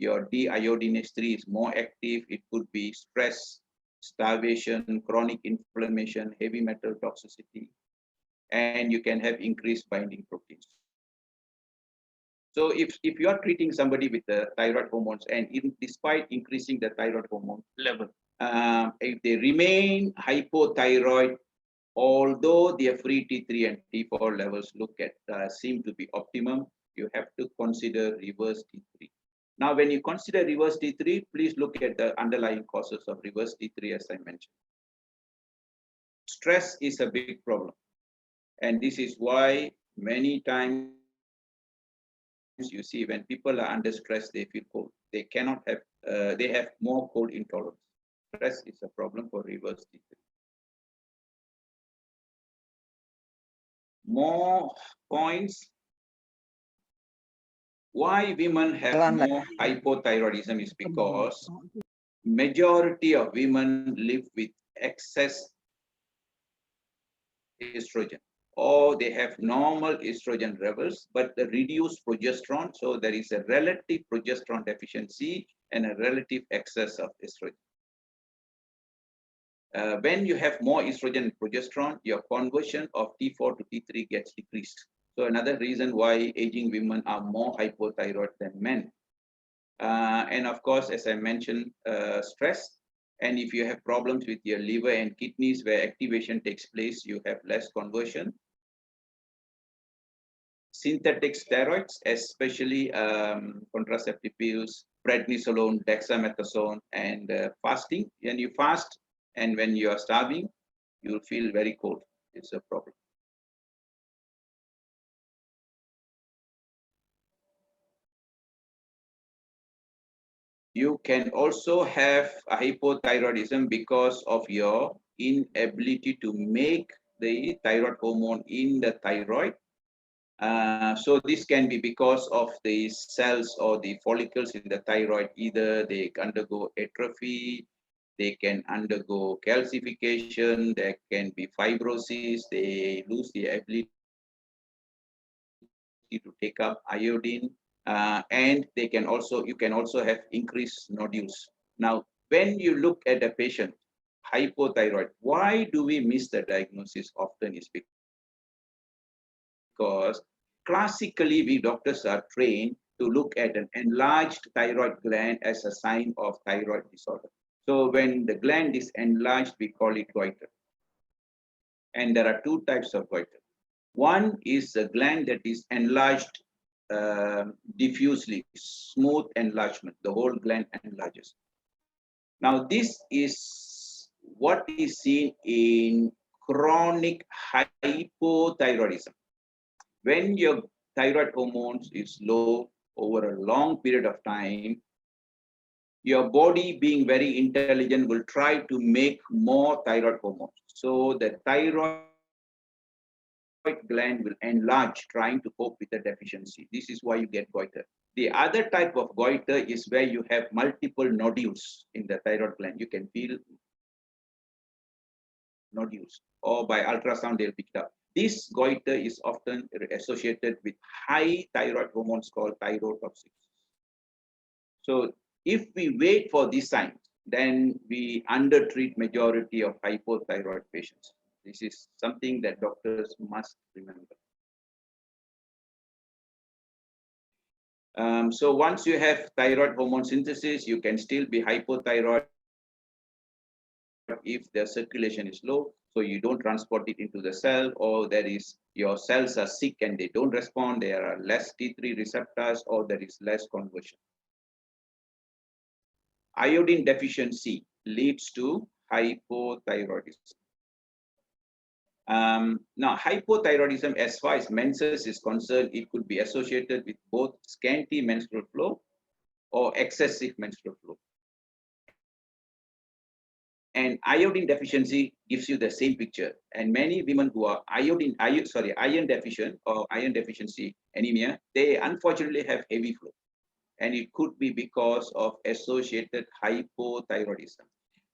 deiodinase 3 is more active. It could be stress, starvation, chronic inflammation, heavy metal toxicity, and you can have increased binding proteins. So if you are treating somebody with the thyroid hormones, and despite increasing the thyroid hormone level, if they remain hypothyroid, although their free T3 and T4 levels seem to be optimum, you have to consider reverse T3. Now, when you consider reverse T3, please look at the underlying causes of reverse T3, as I mentioned. Stress is a big problem. And this is why many times you see when people are under stress, they feel cold. They cannot have, they have more cold intolerance. Stress is a problem for reverse T3. More points. Why women have more hypothyroidism is because majority of women live with excess estrogen, or they have normal estrogen levels but the reduced progesterone, so there is a relative progesterone deficiency and a relative excess of estrogen. When you have more estrogen and progesterone, your conversion of T4 to T3 gets decreased. So another reason why aging women are more hypothyroid than men. And of course, as I mentioned, stress. And if you have problems with your liver and kidneys where activation takes place, you have less conversion. Synthetic steroids, especially contraceptive pills, prednisolone, dexamethasone, and fasting. When you fast and when you are starving, you'll feel very cold. It's a problem. You can also have hypothyroidism because of your inability to make the thyroid hormone in the thyroid. So this can be because of the cells or the follicles in the thyroid. Either they undergo atrophy, they can undergo calcification, there can be fibrosis, they lose the ability to take up iodine, and they can also you can also have increased nodules. Now, when you look at a patient hypothyroid, why do we miss the diagnosis often is because classically we doctors are trained to look at an enlarged thyroid gland as a sign of thyroid disorder. So when the gland is enlarged, we call it goiter. And there are two types of goiter. One is a gland that is enlarged diffusely, smooth enlargement. The whole gland enlarges. Now, this is what is seen in chronic hypothyroidism. When your thyroid hormones is low over a long period of time, your body, being very intelligent, will try to make more thyroid hormones. So the thyroid gland will enlarge, trying to cope with the deficiency. This is why you get goiter. The other type of goiter is where you have multiple nodules in the thyroid gland. You can feel nodules, or by ultrasound they'll pick it up. This goiter is often associated with high thyroid hormones called thyrotoxics. So if we wait for these signs, then we undertreat majority of hypothyroid patients. This is something that doctors must remember. So once you have thyroid hormone synthesis, you can still be hypothyroid if the circulation is low, so you don't transport it into the cell, or there is your cells are sick and they don't respond, there are less T3 receptors, or there is less conversion. Iodine deficiency leads to hypothyroidism. Now, hypothyroidism, as far as menses is concerned, it could be associated with both scanty menstrual flow or excessive menstrual flow. And iodine deficiency gives you the same picture. And many women who are iron deficient or iron deficiency anemia, they unfortunately have heavy flow. And it could be because of associated hypothyroidism.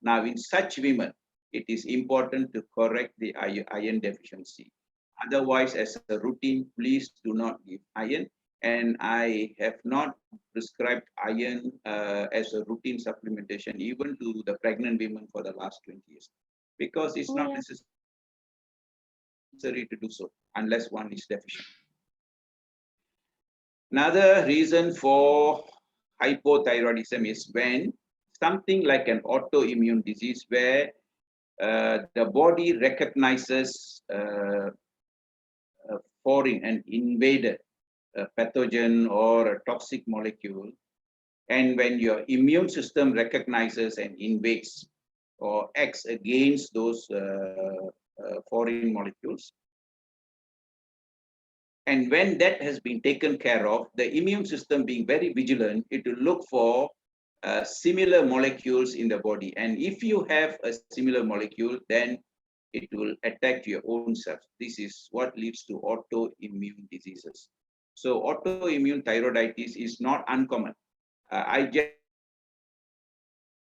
Now, in such women, it is important to correct the iron deficiency. Otherwise, as a routine, please do not give iron. And I have not prescribed iron as a routine supplementation, even to the pregnant women for the last 20 years, because it's not necessary to do so unless one is deficient. Another reason for hypothyroidism is when something like an autoimmune disease where the body recognizes a foreign, an invader, a pathogen or a toxic molecule. And when your immune system recognizes and invades or acts against those foreign molecules, and when that has been taken care of, the immune system being very vigilant, it will look for similar molecules in the body. And if you have a similar molecule, then it will attack your own cells. This is what leads to autoimmune diseases. So autoimmune thyroiditis is not uncommon. I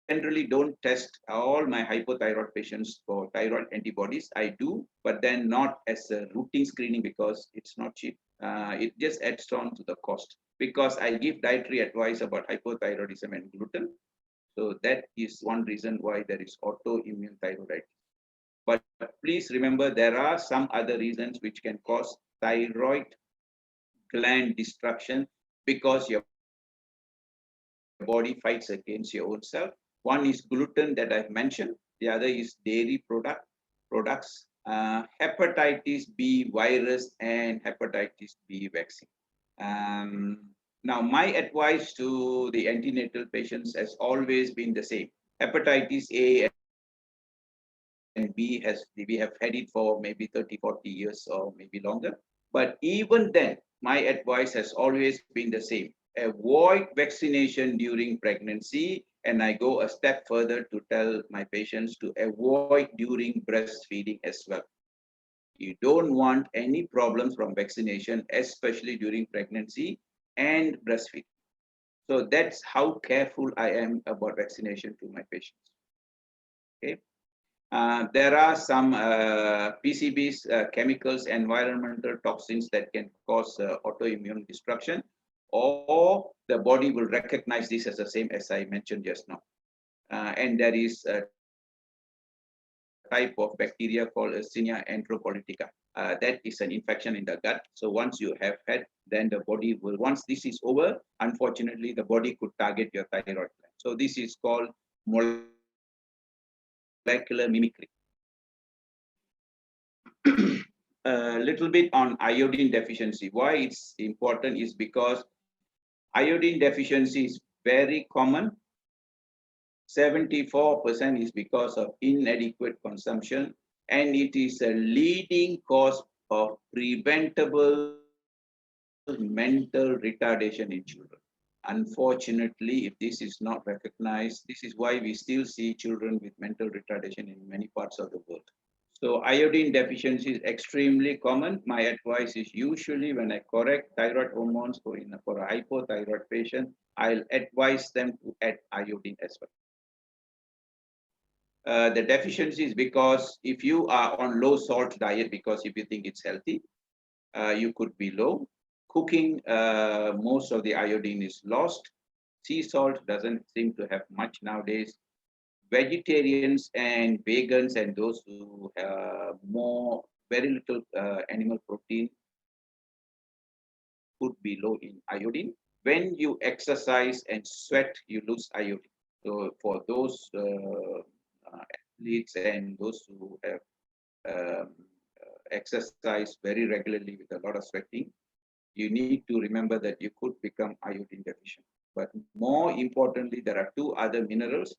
generally don't test all my hypothyroid patients for thyroid antibodies. I do, but then not as a routine screening because it's not cheap. It just adds on to the cost. Because I give dietary advice about hypothyroidism and gluten. So that is one reason why there is autoimmune thyroiditis. But please remember there are some other reasons which can cause thyroid gland destruction because your body fights against your own self. One is gluten that I've mentioned. The other is dairy products, hepatitis B virus, and hepatitis B vaccine. Now, my advice to the antenatal patients has always been the same. Hepatitis A and B we have had it for maybe 30, 40 years or maybe longer. But even then, my advice has always been the same. Avoid vaccination during pregnancy, and I go a step further to tell my patients to avoid during breastfeeding as well. You don't want any problems from vaccination, especially during pregnancy and breastfeeding. So that's how careful I am about vaccination to my patients. Okay. There are some PCBs, chemicals, environmental toxins that can cause autoimmune destruction, or the body will recognize this as the same as I mentioned just now. And there is a type of bacteria called Yersinia enteropolitica. That is an infection in the gut. So once you have had, then the body will, once this is over, unfortunately, the body could target your thyroid gland. So this is called molecular mimicry. A little bit on iodine deficiency. Why it's important is because iodine deficiency is very common. 74% is because of inadequate consumption, and it is a leading cause of preventable mental retardation in children. Unfortunately, if this is not recognized, this is why we still see children with mental retardation in many parts of the world. So iodine deficiency is extremely common. My advice is usually when I correct thyroid hormones for a hypothyroid patient, I'll advise them to add iodine as well. The deficiency is because if you are on low salt diet, because if you think it's healthy, you could be low. Cooking, most of the iodine is lost. Sea salt doesn't seem to have much nowadays. Vegetarians and vegans and those who have very little animal protein could be low in iodine. When you exercise and sweat, you lose iodine. So for those athletes and those who have exercise very regularly with a lot of sweating, you need to remember that you could become iodine deficient. But more importantly, there are two other minerals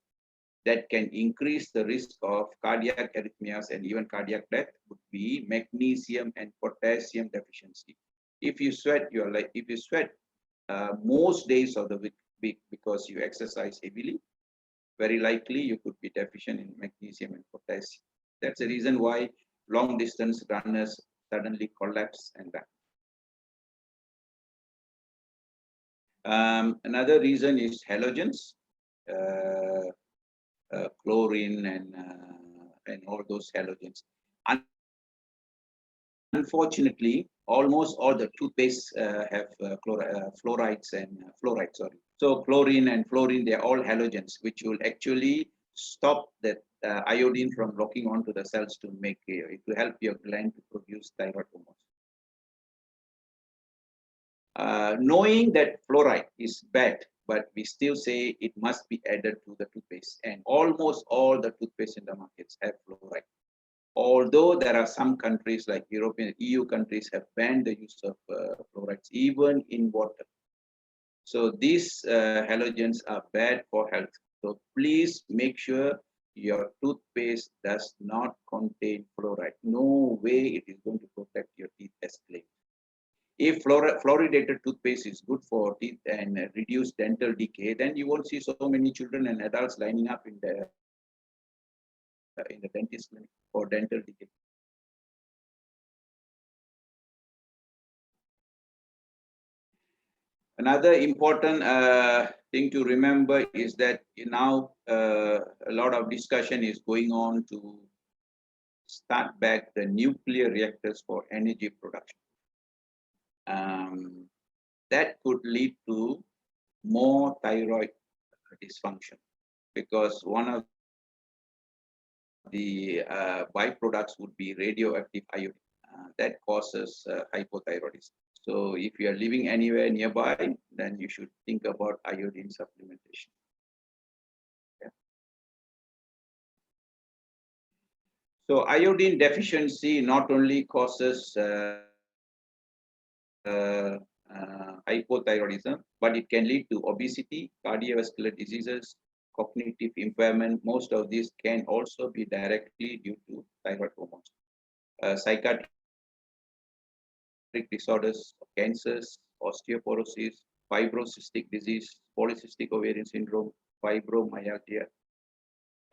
that can increase the risk of cardiac arrhythmias and even cardiac death would be magnesium and potassium deficiency. If you sweat, if you sweat most days of the week because you exercise heavily, very likely you could be deficient in magnesium and potassium. That's the reason why long distance runners suddenly collapse and die. Another reason is halogens, chlorine and all those halogens. Unfortunately, almost all the toothpastes have fluorides and fluoride. Sorry. So chlorine and fluorine, they're all halogens, which will actually stop that iodine from locking onto the cells to help your gland to produce thyroid hormones. Knowing that fluoride is bad, but we still say it must be added to the toothpaste, and almost all the toothpaste in the markets have fluoride. Although there are some countries like European EU countries have banned the use of fluorides even in water. So these halogens are bad for health. So please make sure your toothpaste does not contain fluoride. No way it is going to protect your teeth as claimed. If fluoridated toothpaste is good for teeth and reduce dental decay, then you won't see so many children and adults lining up in the dentist clinic for dental decay. Another important thing to remember is that now a lot of discussion is going on to start back the nuclear reactors for energy production. Um, that could lead to more thyroid dysfunction because one of the byproducts would be radioactive iodine that causes hypothyroidism. So if you are living anywhere nearby, then you should think about iodine supplementation. Yeah. So iodine deficiency not only causes hypothyroidism, but it can lead to obesity, cardiovascular diseases, cognitive impairment. Most of these can also be directly due to thyroid hormones. Psychiatric disorders, cancers, osteoporosis, fibrocystic disease, polycystic ovarian syndrome, fibromyalgia.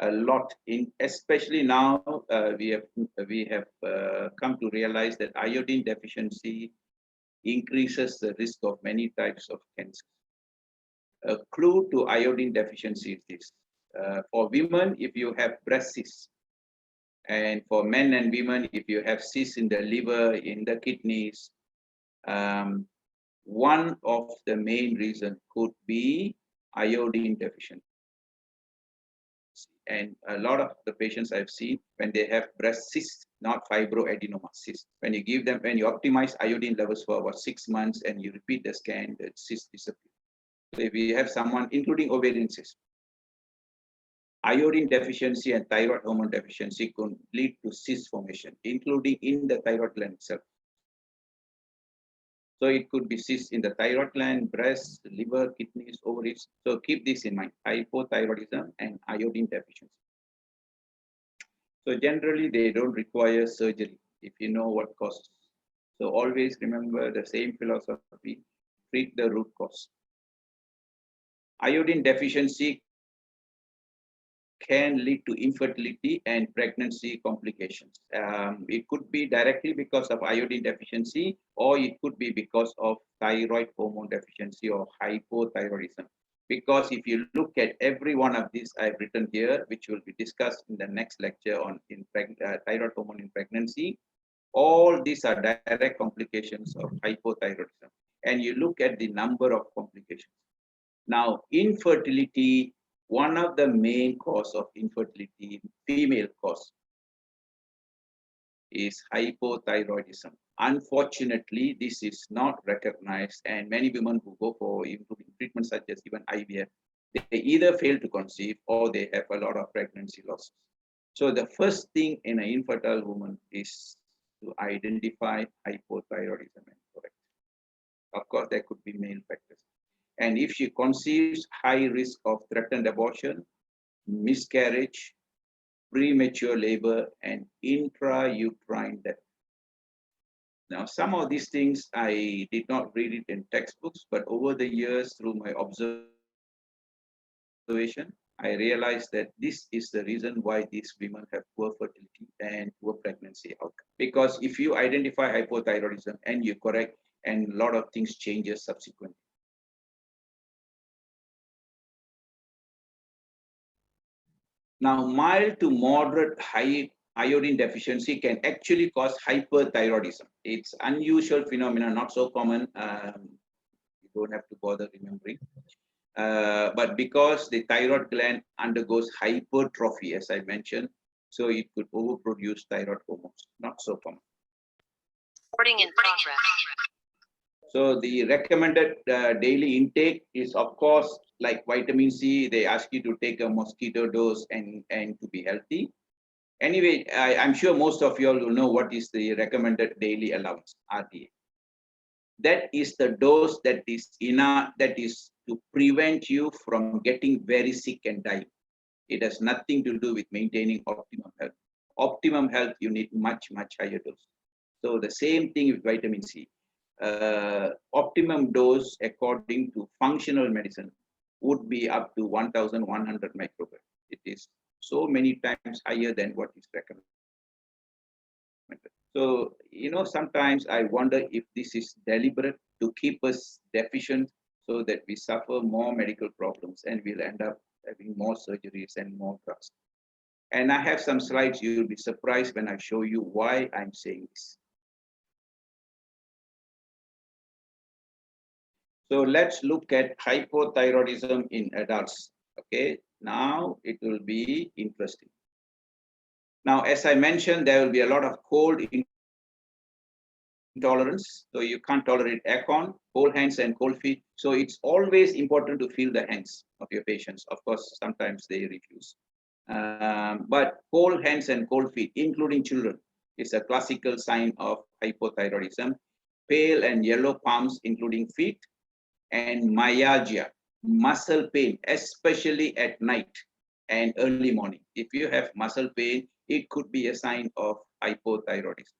A lot in, especially now we have come to realize that iodine deficiency increases the risk of many types of cancer. A clue to iodine deficiency is this. For women, if you have breast cysts, and for men and women, if you have cysts in the liver, in the kidneys, one of the main reasons could be iodine deficiency. And a lot of the patients I've seen, when they have breast cysts, not fibroadenoma cysts, when you give them, when you optimize iodine levels for about 6 months and you repeat the scan, the cyst disappears. So if you have someone, including ovarian cysts, iodine deficiency and thyroid hormone deficiency could lead to cyst formation, including in the thyroid gland itself. So it could be cysts in the thyroid gland, breast, liver, kidneys, ovaries. So keep this in mind, hypothyroidism and iodine deficiency. So generally, they don't require surgery if you know what causes. So always remember the same philosophy, treat the root cause. Iodine deficiency can lead to infertility and pregnancy complications. It could be directly because of iodine deficiency, or it could be because of thyroid hormone deficiency or hypothyroidism. Because if you look at every one of these I've written here, which will be discussed in the next lecture on thyroid hormone in pregnancy, all these are direct complications of hypothyroidism. And you look at the number of complications. Now, infertility, one of the main cause of infertility, female cause, is hypothyroidism. Unfortunately, this is not recognized, and many women who go for improving treatment such as even IVF, they either fail to conceive or they have a lot of pregnancy losses. So the first thing in an infertile woman is to identify hypothyroidism and correct. Of course, there could be male factors. And if she conceives, high risk of threatened abortion, miscarriage, premature labor, and intrauterine death. Now, some of these things I did not read it in textbooks, but over the years, through my observation, I realized that this is the reason why these women have poor fertility and poor pregnancy outcome. Because if you identify hypothyroidism and you correct, and a lot of things changes subsequently. Now, mild to moderate high iodine deficiency can actually cause hyperthyroidism. It's unusual phenomenon, not so common. You don't have to bother remembering. But because the thyroid gland undergoes hypertrophy, as I mentioned, so it could overproduce thyroid hormones. Not so common. Recording in progress. So the recommended daily intake is, of course, like vitamin C. They ask you to take a mosquito dose and to be healthy. Anyway, I'm sure most of you all will know what is the recommended daily allowance, RDA. That is the dose that is enough, that is to prevent you from getting very sick and dying. It has nothing to do with maintaining optimum health. Optimum health, you need much, much higher dose. So the same thing with vitamin C. Optimum dose according to functional medicine would be up to 1,100 micrograms. It is so many times higher than what is recommended. So, sometimes I wonder if this is deliberate to keep us deficient so that we suffer more medical problems and we'll end up having more surgeries and more drugs. And I have some slides. You'll be surprised when I show you why I'm saying this. So let's look at hypothyroidism in adults. Okay, now it will be interesting. Now, as I mentioned, there will be a lot of cold intolerance. So you can't tolerate aircon, cold hands and cold feet. So it's always important to feel the hands of your patients. Of course, sometimes they refuse. But cold hands and cold feet, including children, is a classical sign of hypothyroidism. Pale and yellow palms, including feet, and myalgia, muscle pain, especially at night and early morning. If you have muscle pain, it could be a sign of hypothyroidism.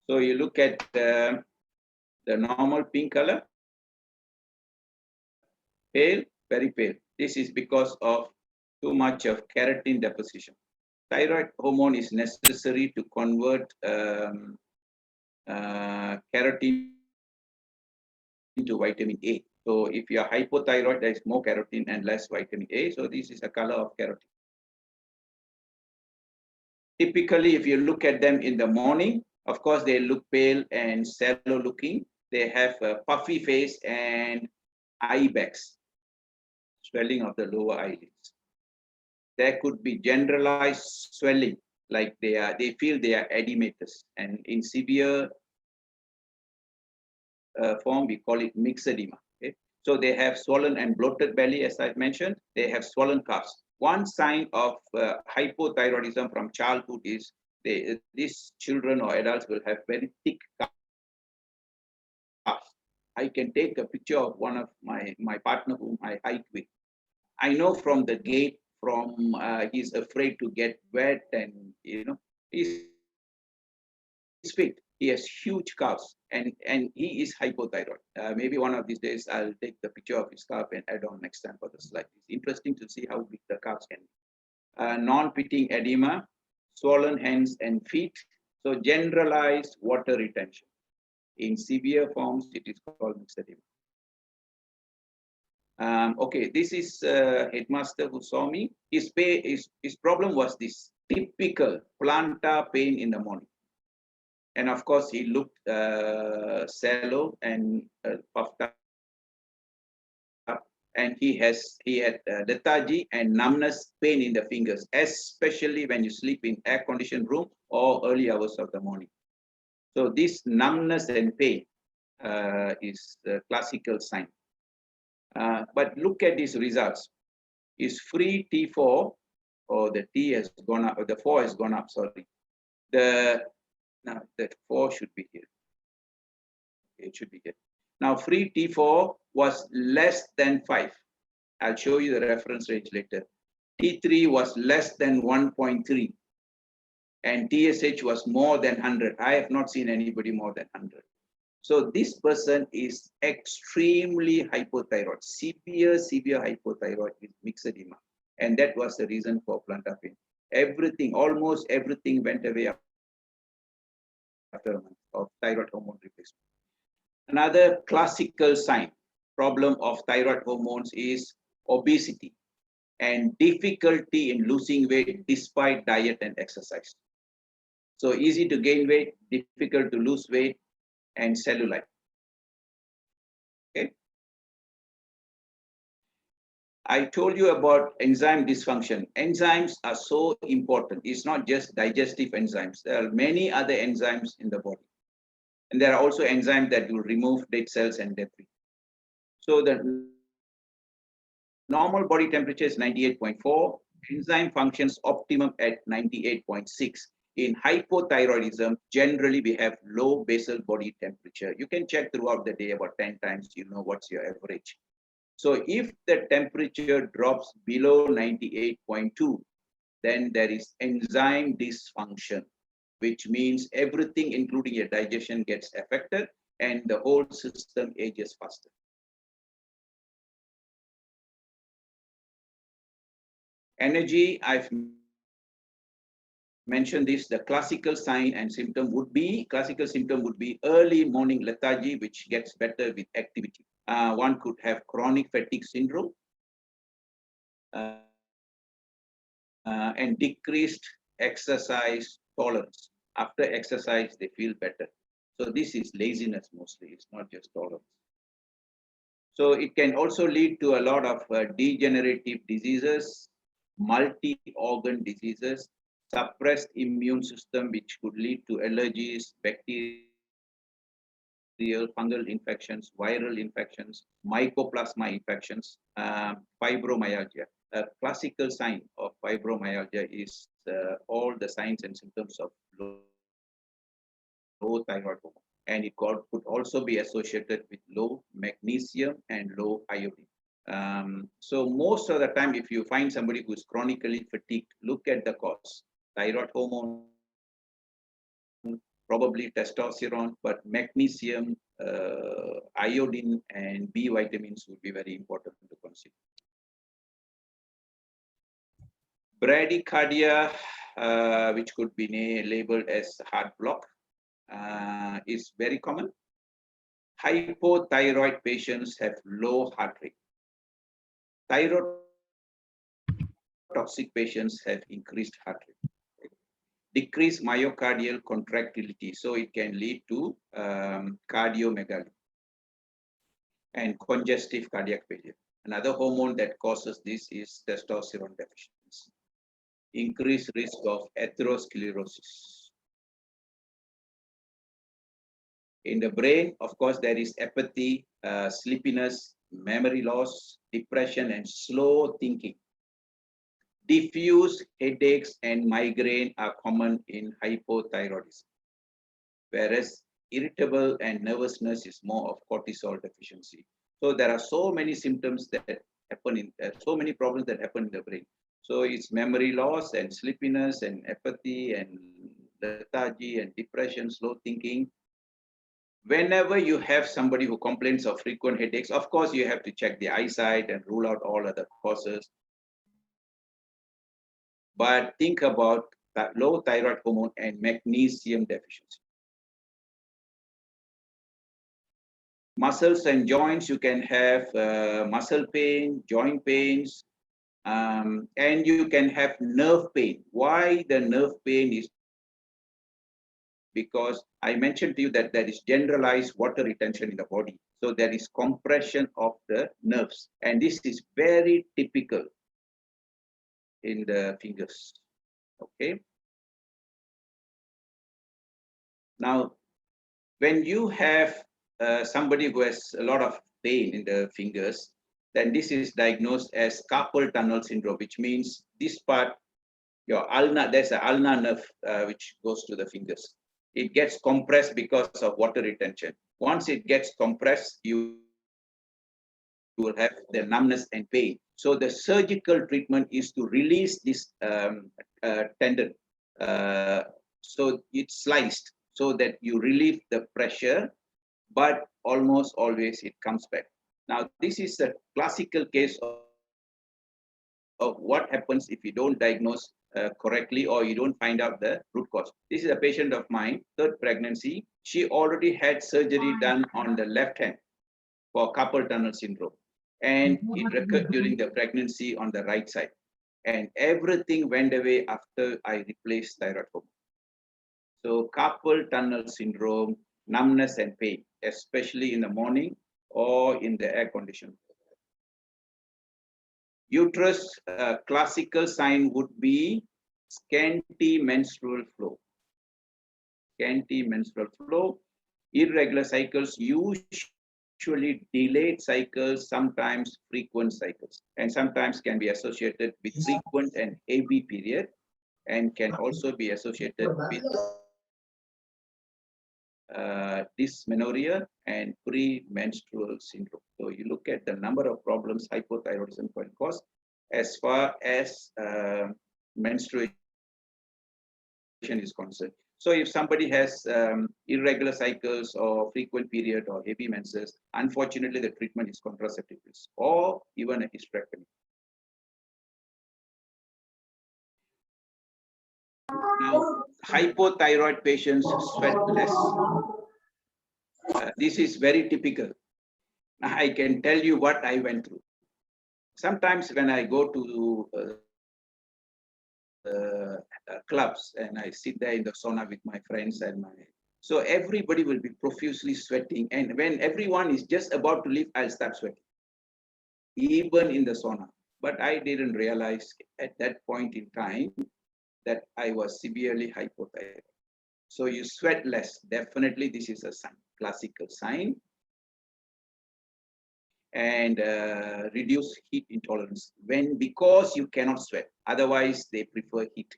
So you look at the normal pink color, pale, very pale. This is because of too much of keratin deposition. Thyroid hormone is necessary to convert keratin into vitamin A. So if you are hypothyroid, there is more keratin and less vitamin A. So this is a color of keratin. Typically, if you look at them in the morning, of course, they look pale and sallow looking. They have a puffy face and eye bags, swelling of the lower eyelids. There could be generalized swelling, like they feel they are edematous, and in severe form, we call it mixed edema. Okay? So they have swollen and bloated belly, as I've mentioned. They have swollen calves. One sign of hypothyroidism from childhood is these children or adults will have very thick calves. I can take a picture of one of my partner whom I hike with. I know from the gait, from he's afraid to get wet, and he's fit. He has huge calves, and he is hypothyroid. Maybe one of these days I'll take the picture of his calf and add on next time for the slide. It's interesting to see how big the calves can be. Non-pitting edema, swollen hands and feet. So generalized water retention. In severe forms, it is called mixed edema. Okay, this is headmaster who saw me. His problem was this typical plantar pain in the morning. And of course, he looked sallow and puffed up. And he had lethargy and numbness, pain in the fingers, especially when you sleep in air-conditioned room or early hours of the morning. So this numbness and pain is the classical sign. But look at these results. Is free T4, or the T has gone up, or the 4 has gone up, sorry. Now that 4 should be here. It should be here. Now free T4 was less than 5. I'll show you the reference range later. T3 was less than 1.3. And TSH was more than 100. I have not seen anybody more than 100. So this person is extremely hypothyroid, severe hypothyroid with mixed edema. And that was the reason for plantar pain. Everything, almost everything went away after a month of thyroid hormone replacement. Another classical sign, problem of thyroid hormones is obesity and difficulty in losing weight despite diet and exercise. So easy to gain weight, difficult to lose weight, and cellulite. Okay. I told you about enzyme dysfunction. Enzymes are so important. It's not just digestive enzymes. There are many other enzymes in the body. And there are also enzymes that will remove dead cells and debris. So the normal body temperature is 98.4. Enzyme functions optimum at 98.6. In hypothyroidism, generally we have low basal body temperature. You can check throughout the day about 10 times, you know what's your average. So if the temperature drops below 98.2, then there is enzyme dysfunction, which means everything, including your digestion, gets affected and the whole system ages faster. Energy, I've mentioned this, the classical symptom would be early morning lethargy, which gets better with activity. One could have chronic fatigue syndrome and decreased exercise tolerance. After exercise, they feel better. So this is laziness mostly. It's not just tolerance. So it can also lead to a lot of degenerative diseases, multi-organ diseases, suppressed immune system, which could lead to allergies, bacterial, fungal infections, viral infections, mycoplasma infections, fibromyalgia. A classical sign of fibromyalgia is all the signs and symptoms of low thyroid hormone. And it could also be associated with low magnesium and low iodine. So most of the time, if you find somebody who is chronically fatigued, look at the cause. Thyroid hormone, probably testosterone, but magnesium, iodine, and B vitamins would be very important to consider. Bradycardia, which could be labeled as heart block, is very common. Hypothyroid patients have low heart rate. Thyrotoxic patients have increased heart rate. Decreased myocardial contractility, so it can lead to cardiomegaly and congestive cardiac failure. Another hormone that causes this is testosterone deficiency. Increased risk of atherosclerosis. In the brain, of course, there is apathy, sleepiness, memory loss, depression, and slow thinking. Diffuse headaches and migraine are common in hypothyroidism, whereas irritable and nervousness is more of cortisol deficiency. So there are so many symptoms that happen in, so many problems that happen in the brain. So it's memory loss and sleepiness and apathy and lethargy and depression, slow thinking. Whenever you have somebody who complains of frequent headaches, of course, you have to check the eyesight and rule out all other causes. But think about that low thyroid hormone and magnesium deficiency. Muscles and joints, you can have muscle pain, joint pains, and you can have nerve pain. Why the nerve pain is because I mentioned to you that there is generalized water retention in the body. So there is compression of the nerves. And this is very typical in the fingers. Okay. Now, when you have somebody who has a lot of pain in the fingers, then this is diagnosed as carpal tunnel syndrome, which means this part, your ulna, there's an ulnar nerve which goes to the fingers. It gets compressed because of water retention. Once it gets compressed, you will have the numbness and pain. So the surgical treatment is to release this tendon. So it's sliced so that you relieve the pressure, but almost always it comes back. Now, this is a classical case of what happens if you don't diagnose correctly or you don't find out the root cause. This is a patient of mine, third pregnancy. She already had surgery done on the left hand for carpal tunnel syndrome. And it recurred during the pregnancy on the right side. And everything went away after I replaced thyroid hormone. So carpal tunnel syndrome, numbness and pain, especially in the morning or in the air conditioned. Uterus, classical sign would be scanty menstrual flow. Scanty menstrual flow, irregular cycles, usually delayed cycles, sometimes frequent cycles, and sometimes can be associated with frequent and heavy period, and can also be associated with dysmenorrhea and premenstrual syndrome. So you look at the number of problems hypothyroidism can cause as far as menstruation is concerned. So if somebody has irregular cycles or frequent period or heavy menses, unfortunately the treatment is contraceptive pills or even a hysterectomy. Now, hypothyroid patients sweat less. This is very typical. I can tell you what I went through. Sometimes when I go to clubs and I sit there in the sauna with my friends so everybody will be profusely sweating, and when everyone is just about to leave, I'll start sweating, even in the sauna. But I didn't realize at that point in time that I was severely hypothyroid. So you sweat less. Definitely, this is a sign, classical sign. And reduce heat intolerance because you cannot sweat. Otherwise, they prefer heat.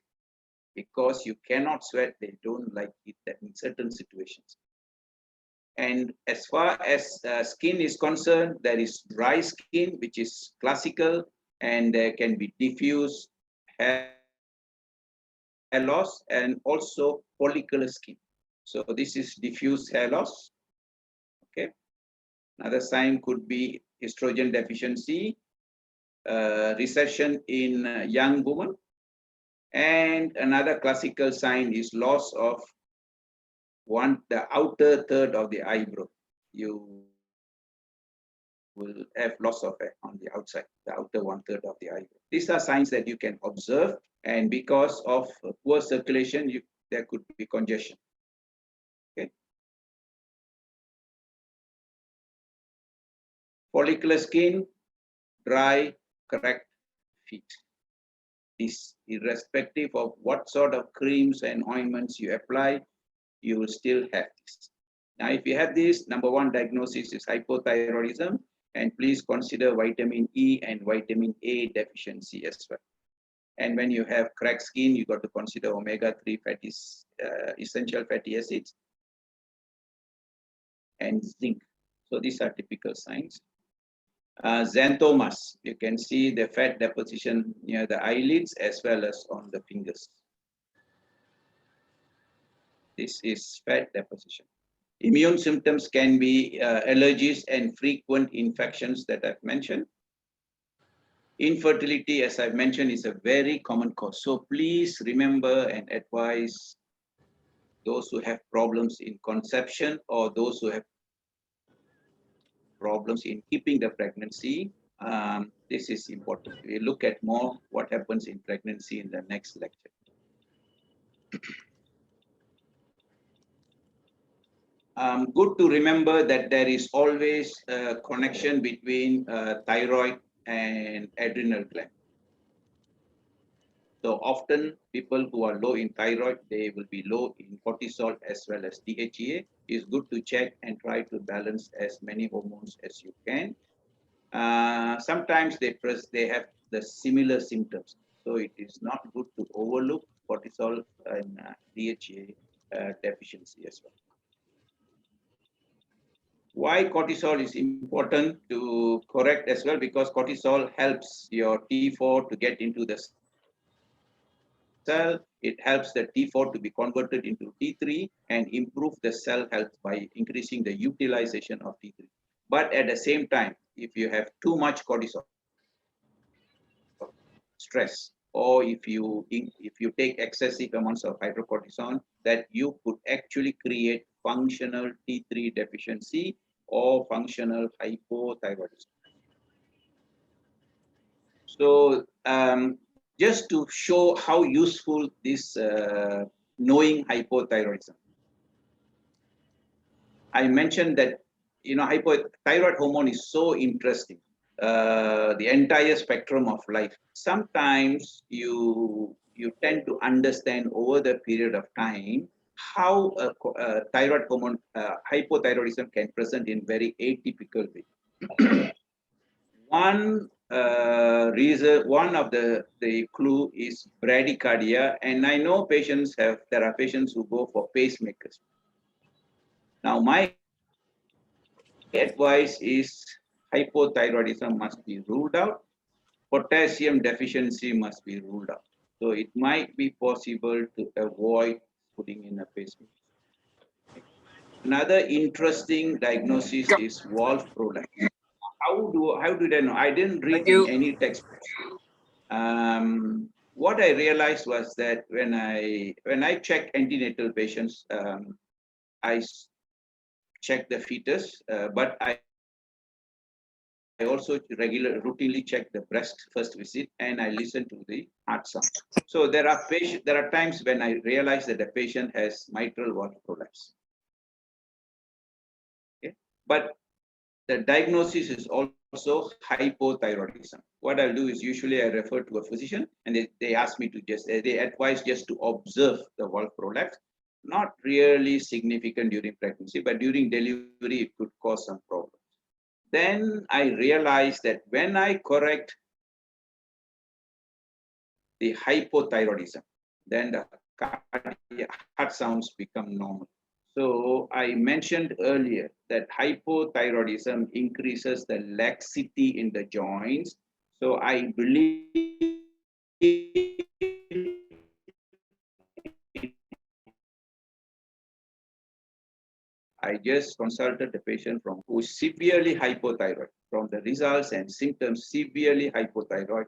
Because you cannot sweat, they don't like heat in certain situations. And as far as skin is concerned, there is dry skin, which is classical, and there can be diffuse hair loss and also follicular skin. So this is diffuse hair loss. Okay. Another sign could be estrogen deficiency, recession in young women. And another classical sign is loss of the outer third of the eyebrow. You will have loss of it on the outside, the outer 1/3 of the eyebrow. These are signs that you can observe, and because of poor circulation, there could be congestion. Okay. Follicular skin, dry, cracked feet. This, irrespective of what sort of creams and ointments you apply, you will still have this. Now, if you have this, number one diagnosis is hypothyroidism, and please consider vitamin E and vitamin A deficiency as well. And when you have cracked skin, you got to consider omega-3 essential fatty acids and zinc. So these are typical signs. Xanthomas, you can see the fat deposition near the eyelids as well as on the fingers. This is fat deposition. Immune symptoms can be allergies and frequent infections that I've mentioned. Infertility, as I've mentioned, is a very common cause. So please remember and advise those who have problems in conception or those who have problems in keeping the pregnancy. This is important. We look at more what happens in pregnancy in the next lecture. Good to remember that there is always a connection between thyroid and adrenal gland. So often people who are low in thyroid, they will be low in cortisol as well as DHEA. It's good to check and try to balance as many hormones as you can. Sometimes they have the similar symptoms. So it is not good to overlook cortisol and DHEA deficiency as well. Why cortisol is important to correct as well, because cortisol helps your T4 to get into the cell. It helps the T4 to be converted into T3 and improve the cell health by increasing the utilization of T3. But at the same time, if you have too much cortisol, stress, or if you take excessive amounts of hydrocortisone, that you could actually create functional T3 deficiency or functional hypothyroidism. So just to show how useful this knowing hypothyroidism, I mentioned that hypothyroid hormone is so interesting. The entire spectrum of life. Sometimes you tend to understand over the period of time how a thyroid hormone hypothyroidism can present in very atypical way. One reason, one of the clue is bradycardia, and I know there are patients who go for pacemakers. Now, my advice is hypothyroidism must be ruled out. Potassium deficiency must be ruled out. So it might be possible to avoid putting in a pacemaker. Another interesting diagnosis is valve prolapse. How did I know? I didn't read in any textbook. what I realized was that when I check antenatal patients, check the fetus, but I also routinely check the breast first visit, and I listen to the heart sound. So there are times when I realize that the patient has mitral valve prolapse. Okay, but the diagnosis is also hypothyroidism. What I'll do is usually I refer to a physician, and they ask me to they advise just to observe the valve prolapse. Not really significant during pregnancy, but during delivery it could cause some problems. Then I realized that when I correct the hypothyroidism, then the heart sounds become normal. So I mentioned earlier that hypothyroidism increases the laxity in the joints. So I believe I just consulted the patient who is severely hypothyroid. From the results and symptoms, severely hypothyroid,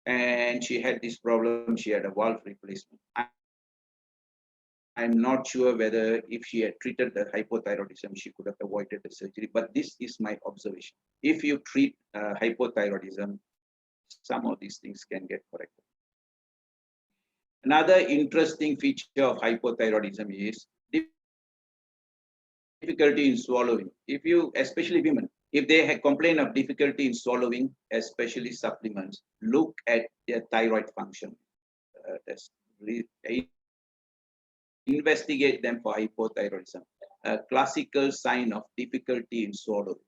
and she had this problem. She had a valve replacement. I'm not sure whether if she had treated the hypothyroidism, she could have avoided the surgery, but this is my observation. If you treat hypothyroidism, some of these things can get corrected. Another interesting feature of hypothyroidism is difficulty in swallowing. If you, especially women, if they complain of difficulty in swallowing, especially supplements, look at their thyroid function. Investigate them for hypothyroidism. A classical sign of difficulty in swallowing.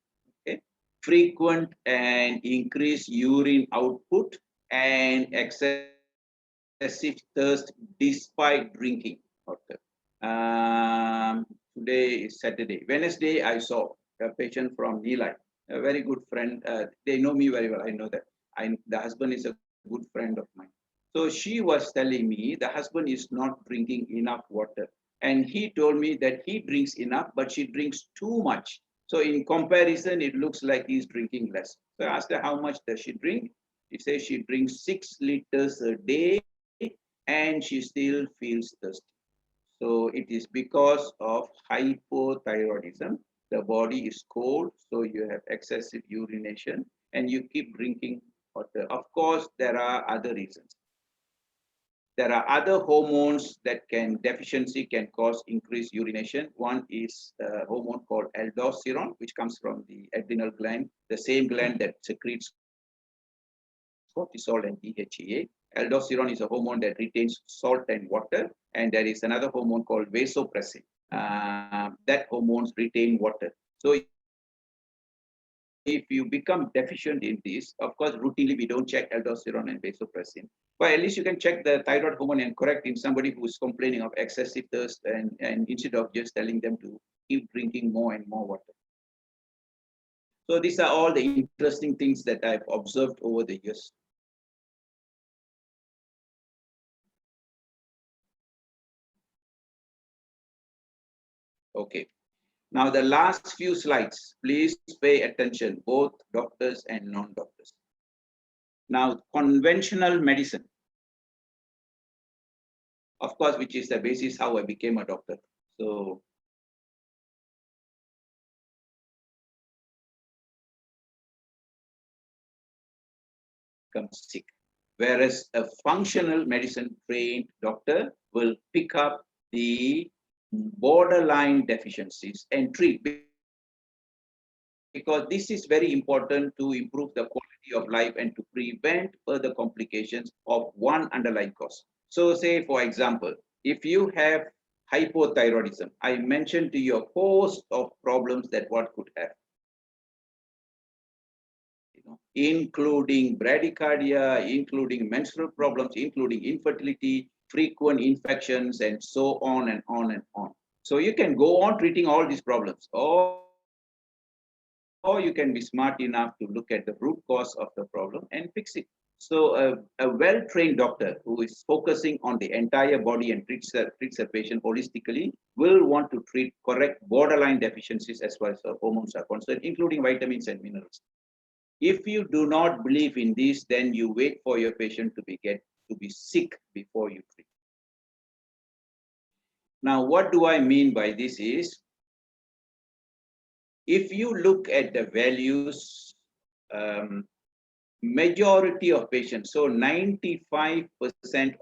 Okay? Frequent and increased urine output and excessive thirst despite drinking water. Today is Saturday. Wednesday, I saw a patient from Nilai, a very good friend. They know me very well. I know that. The husband is a good friend of mine. So she was telling me the husband is not drinking enough water. And he told me that he drinks enough, but she drinks too much. So in comparison, it looks like he's drinking less. So I asked her, how much does she drink? She says she drinks 6 liters a day and she still feels thirsty. So it is because of hypothyroidism. The body is cold, so you have excessive urination and you keep drinking water. Of course, there are other reasons. There are other hormones that deficiency can cause increased urination. One is a hormone called aldosterone, which comes from the adrenal gland, the same gland that secretes cortisol and DHEA. Aldosterone is a hormone that retains salt and water, and there is another hormone called vasopressin. That hormones retain water. So if you become deficient in this, of course, routinely we don't check aldosterone and vasopressin, but at least you can check the thyroid hormone and correct in somebody who is complaining of excessive thirst, and instead of just telling them to keep drinking more and more water. So these are all the interesting things that I've observed over the years. Okay. Now the last few slides, please pay attention, both doctors and non-doctors. Now, conventional medicine, of course, which is the basis how I became a doctor. So become sick. Whereas a functional medicine trained doctor will pick up the borderline deficiencies and treat, because this is very important to improve the quality of life and to prevent further complications of one underlying cause. So say, for example, if you have hypothyroidism, I mentioned to you a host of problems that one could have, including bradycardia, including menstrual problems, including infertility, frequent infections, and so on and on and on. So you can go on treating all these problems, or you can be smart enough to look at the root cause of the problem and fix it. So a well-trained doctor who is focusing on the entire body and treats a patient holistically will want to treat correct borderline deficiencies as far as hormones are concerned, including vitamins and minerals. If you do not believe in this, then you wait for your patient to get to be sick before you treat. Now, what do I mean by this is, if you look at the values, majority of patients, so 95%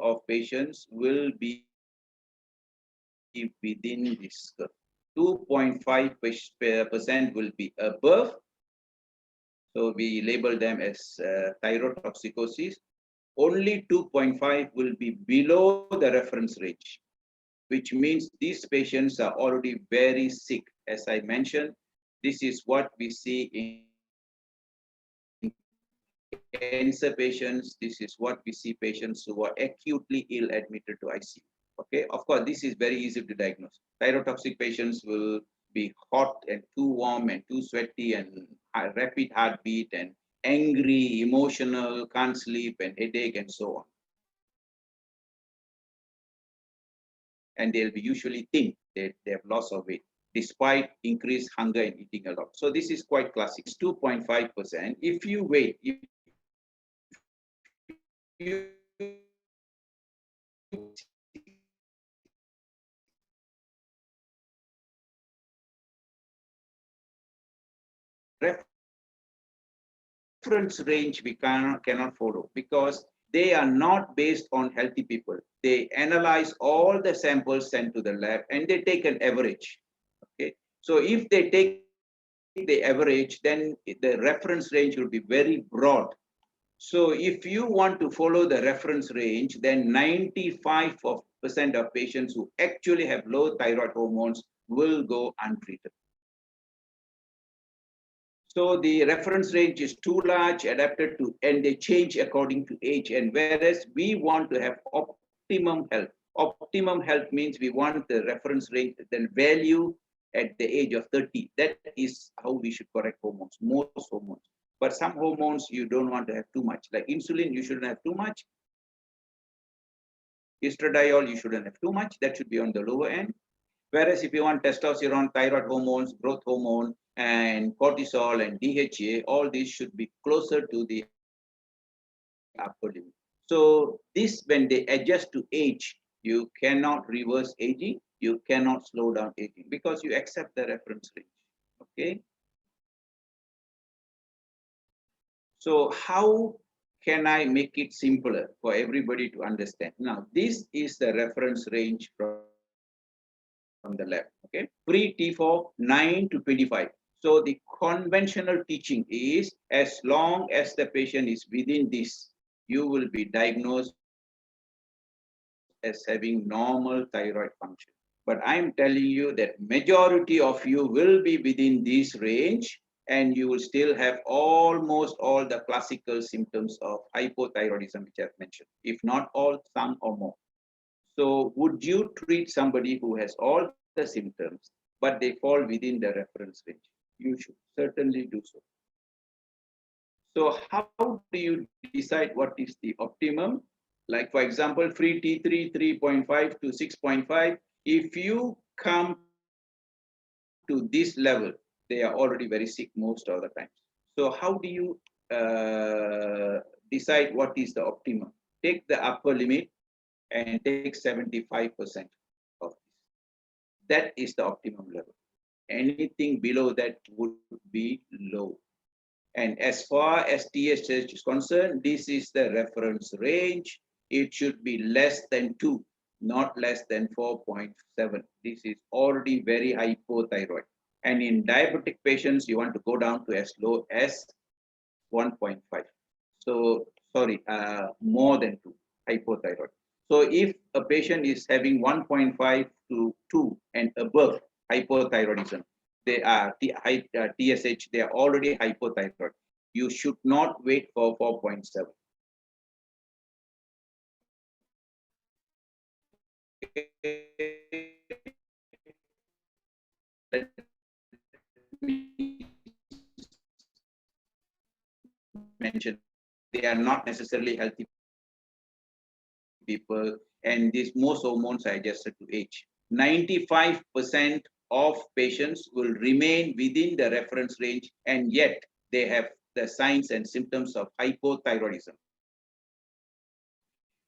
of patients will be within this curve. 2.5% will be above. So we label them as thyrotoxicosis. Only 2.5 will be below the reference range, which means these patients are already very sick. As I mentioned, this is what we see in cancer patients. This is what we see patients who are acutely ill admitted to ICU. Okay, of course, this is very easy to diagnose. Thyrotoxic patients will be hot and too warm and too sweaty and rapid heartbeat and angry, emotional, can't sleep and headache and so on. And they'll be usually thin, they have loss of weight, despite increased hunger and eating a lot. So this is quite classic. It's 2.5%. If you wait, if you reference range we cannot follow, because they are not based on healthy people. They analyze all the samples sent to the lab and they take an average. Okay, so if they take the average, then the reference range will be very broad. So if you want to follow the reference range, then 95% of patients who actually have low thyroid hormones will go untreated. So the reference range is too large, adapted to, and they change according to age. And whereas we want to have optimum health. Optimum health means we want the reference range, the value at the age of 30. That is how we should correct hormones, most hormones. But some hormones you don't want to have too much. Like insulin, you shouldn't have too much. Estradiol, you shouldn't have too much. That should be on the lower end. Whereas if you want testosterone, thyroid hormones, growth hormone, and cortisol and DHA, all these should be closer to the upper limit. So this, when they adjust to age, you cannot reverse aging, you cannot slow down aging, because you accept the reference range. Okay. So how can I make it simpler for everybody to understand? Now, this is the reference range from the lab. Okay, free T4 9 to 25. So the conventional teaching is, as long as the patient is within this, you will be diagnosed as having normal thyroid function. But I'm telling you that majority of you will be within this range, and you will still have almost all the classical symptoms of hypothyroidism, which I've mentioned. If not all, some or more. So would you treat somebody who has all the symptoms, but they fall within the reference range? You should certainly do so. So how do you decide what is the optimum? Like, for example, free T3 3.5 to 6.5. If you come to this level, they are already very sick most of the time. So how do you decide what is the optimum? Take the upper limit and take 75% of this. That is the optimum level. Anything below that would be low. And as far as TSH is concerned, this is the reference range. It should be less than 2, not less than 4.7. This is already very hypothyroid. And in diabetic patients, you want to go down to as low as 1.5. So, sorry, more than 2, hypothyroid. So if a patient is having 1.5 to 2 and above hypothyroidism, they are TSH, they are already hypothyroid. You should not wait for 4.7. Let me mention, they are not necessarily healthy people, and these most hormones are adjusted to age. 95% of patients will remain within the reference range, and yet they have the signs and symptoms of hypothyroidism.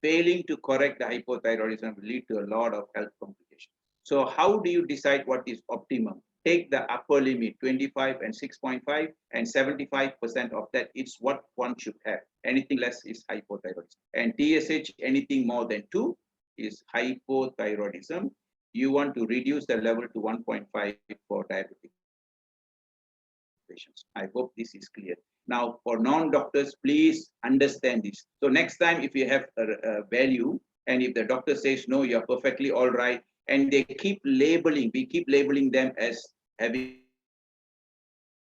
failing to correct the hypothyroidism will lead to a lot of health complications. So how do you decide what is optimum? Take the upper limit, 25 and 6.5, and 75% of that is what one should have. Anything less is hypothyroidism. And TSH, anything more than 2 is hypothyroidism. You want to reduce the level to 1.5 for diabetic patients. I hope this is clear. Now, for non-doctors, please understand this. So next time, if you have a value, and if the doctor says, no, you're perfectly all right, and they keep labeling, we keep labeling them as having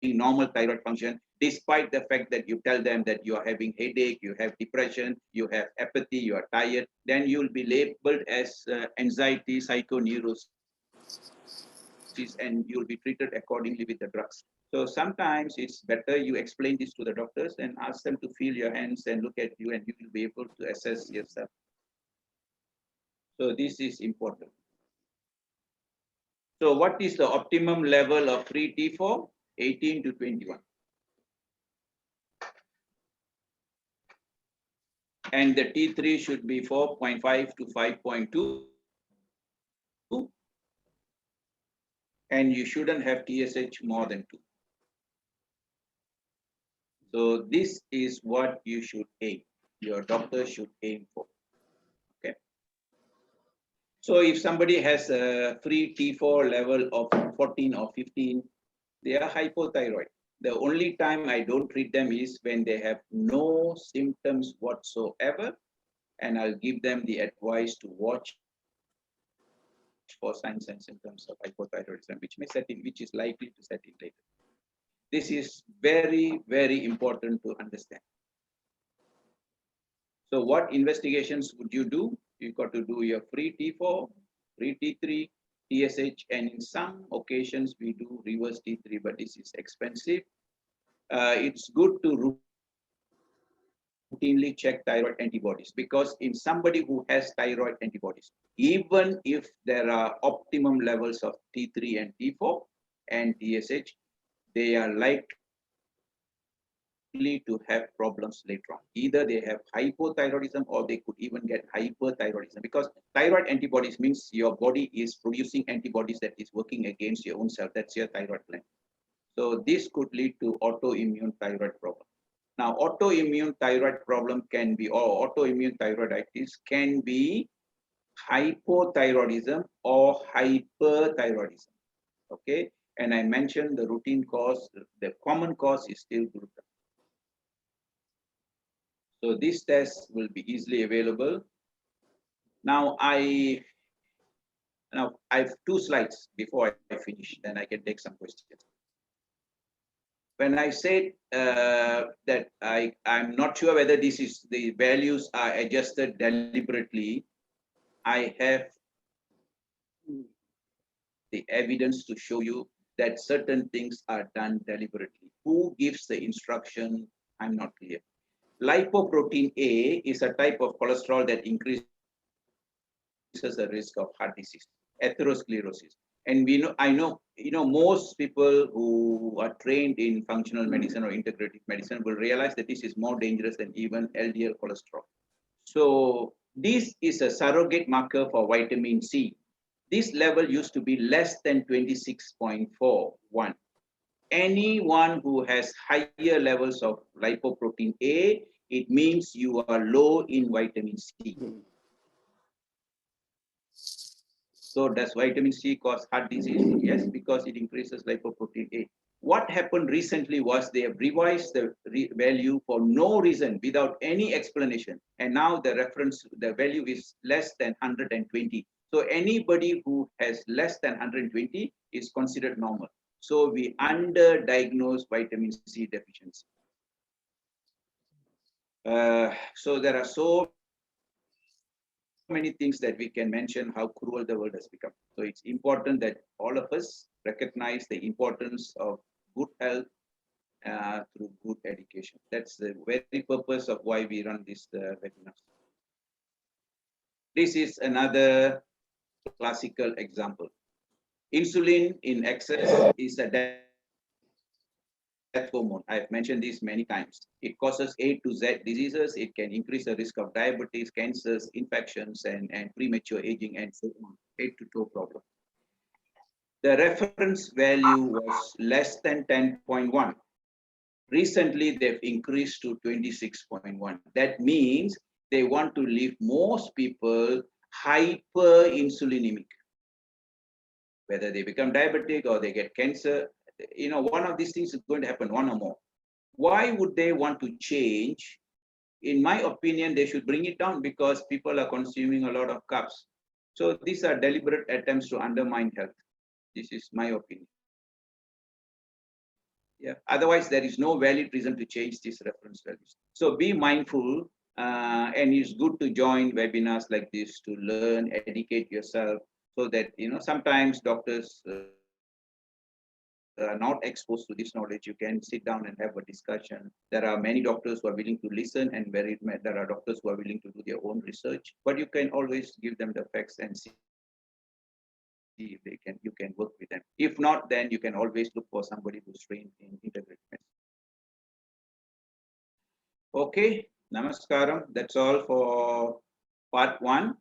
normal thyroid function, despite the fact that you tell them that you are having headache, you have depression, you have apathy, you are tired, then you'll be labeled as anxiety, psychoneurosis, and you'll be treated accordingly with the drugs. So sometimes it's better you explain this to the doctors and ask them to feel your hands and look at you, and you will be able to assess yourself. So this is important. So what is the optimum level of free T4? 18 to 21. And the T3 should be 4.5 to 5.2. And you shouldn't have TSH more than 2. So this is what you should aim. Your doctor should aim for. Okay. So if somebody has a free T4 level of 14 or 15, they are hypothyroid. The only time I don't treat them is when they have no symptoms whatsoever, and I'll give them the advice to watch for signs and symptoms of hypothyroidism, which is likely to set in later. This is very, very important to understand. So what investigations would you do? You've got to do your free T4, free T3, TSH, and in some occasions we do reverse T3, but this is expensive. It's good to routinely check thyroid antibodies, because in somebody who has thyroid antibodies, even if there are optimum levels of T3 and T4 and TSH, they are likely to have problems later on. Either they have hypothyroidism or they could even get hyperthyroidism, because thyroid antibodies means your body is producing antibodies that is working against your own self. That's your thyroid gland. So this could lead to autoimmune thyroid problem. Now, autoimmune thyroid problem can be, or autoimmune thyroiditis can be hypothyroidism or hyperthyroidism. Okay, and I mentioned the routine cause, the common cause is still gluten. So this test will be easily available. Now I have 2 slides before I finish, then I can take some questions. When I said that I'm not sure whether this is the values are adjusted deliberately, I have the evidence to show you that certain things are done deliberately. Who gives the instruction? I'm not clear. Lipoprotein A is a type of cholesterol that increases the risk of heart disease, atherosclerosis. And I know, most people who are trained in functional medicine or integrative medicine will realize that this is more dangerous than even LDL cholesterol. So this is a surrogate marker for vitamin C. This level used to be less than 26.41. Anyone who has higher levels of lipoprotein A, it means you are low in vitamin C. So does vitamin C cause heart disease? Yes, because it increases lipoprotein A. What happened recently was they have revised the value for no reason, without any explanation. And now the value is less than 120. So anybody who has less than 120 is considered normal. So we underdiagnose vitamin C deficiency. So there are so many things that we can mention how cruel the world has become. So it's important that all of us recognize the importance of good health through good education. That's the very purpose of why we run this webinar. This is another classical example. Insulin in excess is a hormone. I've mentioned this many times. It causes A to Z diseases. It can increase the risk of diabetes, cancers, infections, and premature aging, and so on. Head to toe problem. The reference value was less than 10.1. Recently, they've increased to 26.1. That means they want to leave most people hyperinsulinemic. Whether they become diabetic or they get cancer, one of these things is going to happen, one or more. Why would they want to change? In my opinion, they should bring it down because people are consuming a lot of carbs. So these are deliberate attempts to undermine health. This is my opinion. Yeah. Otherwise, there is no valid reason to change these reference values. So be mindful, and it's good to join webinars like this to learn, educate yourself, so that sometimes doctors are not exposed to this knowledge. You can sit down and have a discussion. There are many doctors who are willing to listen, and there are doctors who are willing to do their own research. But you can always give them the facts and see if you can work with them. If not, then you can always look for somebody who's trained in integrative medicine. Okay, namaskaram. That's all for part 1.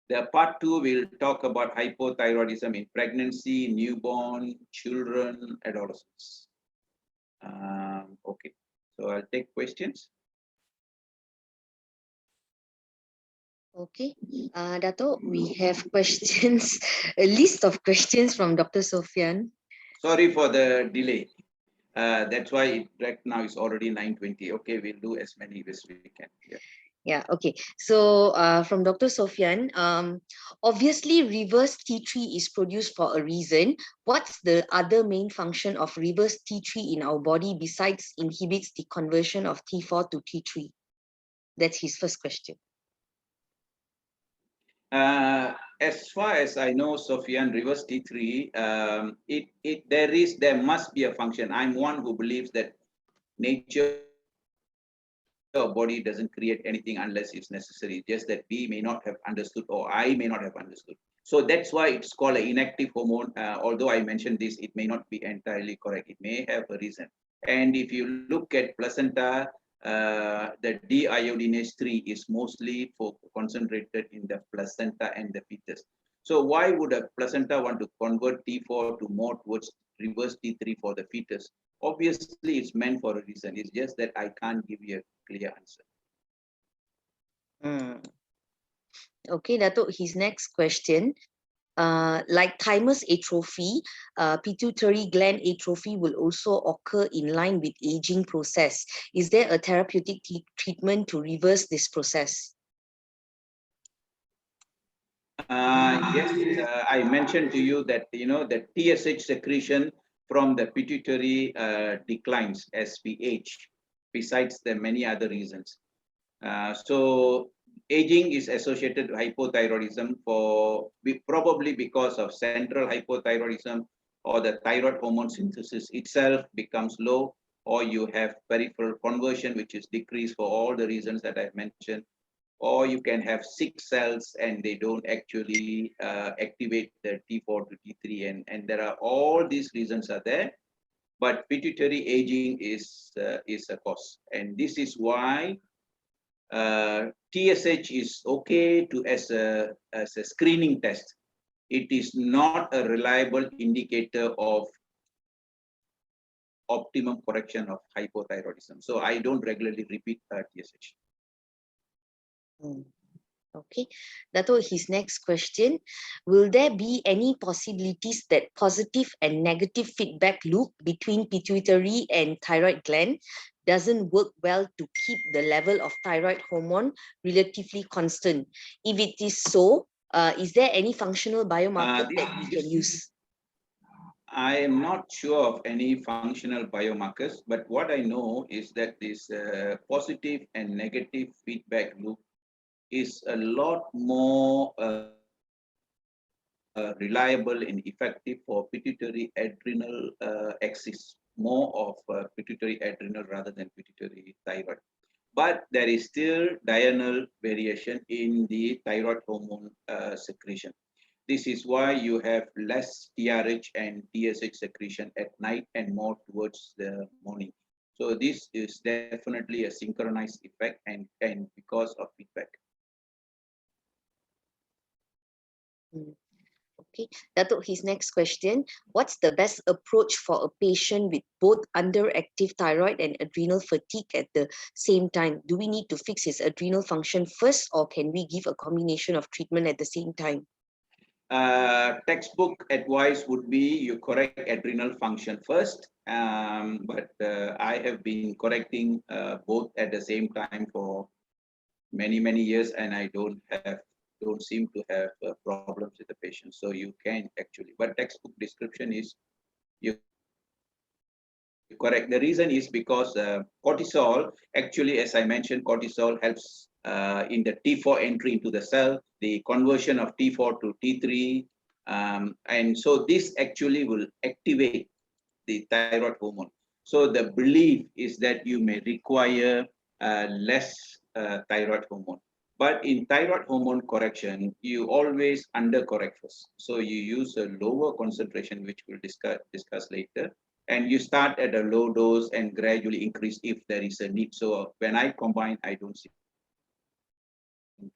The part 2 will talk about hypothyroidism in pregnancy, newborn, children, adolescents. Okay, so I'll take questions. Okay, Dato, we have questions, a list of questions from Dr. Sophian. Sorry for the delay. That's why right now it's already 9:20. Okay, we'll do as many as we can. Yeah. Yeah, okay. So from Dr. Sophian, obviously reverse T3 is produced for a reason. What's the other main function of reverse T3 in our body besides inhibits the conversion of T4 to T3? That's his first question. As far as I know, Sophian, reverse T3, there must be a function. I'm one who believes that nature or body doesn't create anything unless it's necessary, just that we may not have understood, or I may not have understood. So that's why it's called an inactive hormone. Although I mentioned this, it may not be entirely correct. It may have a reason. And if you look at placenta, the deiodinase 3 is mostly concentrated in the placenta and the fetus. So why would a placenta want to convert T4 to more towards reverse T3 for the fetus? Obviously, it's meant for a reason. It's just that I can't give you a clear answer. Okay, Dato, his next question. Like thymus atrophy, pituitary gland atrophy will also occur in line with aging process. Is there a therapeutic treatment to reverse this process? Yes, I mentioned to you that the TSH secretion from the pituitary declines as we age, besides the many other reasons. So aging is associated with hypothyroidism probably because of central hypothyroidism, or the thyroid hormone synthesis itself becomes low, or you have peripheral conversion, which is decreased for all the reasons that I've mentioned, or you can have sick cells and they don't actually activate the T4 to T3, and there are all these reasons are there. But pituitary aging is a cause, and this is why TSH is okay as a screening test. It is not a reliable indicator of optimum correction of hypothyroidism. So I don't regularly repeat TSH. Okay, Dato, his next question. Will there be any possibilities that positive and negative feedback loop between pituitary and thyroid gland doesn't work well to keep the level of thyroid hormone relatively constant? If it is so, is there any functional biomarker that we can use? I am not sure of any functional biomarkers, but what I know is that this positive and negative feedback loop is a lot more reliable and effective for pituitary adrenal axis, more of pituitary adrenal rather than pituitary thyroid. But there is still diurnal variation in the thyroid hormone secretion. This is why you have less TRH and TSH secretion at night and more towards the morning. So this is definitely a synchronized effect and because of feedback. Okay, Datuk, his next question. What's the best approach for a patient with both underactive thyroid and adrenal fatigue at the same time? Do we need to fix his adrenal function first, or can we give a combination of treatment at the same time? Textbook advice would be you correct adrenal function first, but I have been correcting both at the same time for many years, and I don't seem to have problems with the patient. So you can actually, but textbook description is you correct. The reason is because cortisol, actually, as I mentioned, cortisol helps in the T4 entry into the cell, the conversion of T4 to T3. And so this actually will activate the thyroid hormone. So the belief is that you may require less thyroid hormone. But in thyroid hormone correction, you always undercorrect first. So you use a lower concentration, which we'll discuss later, and you start at a low dose and gradually increase if there is a need. So when I combine, I don't see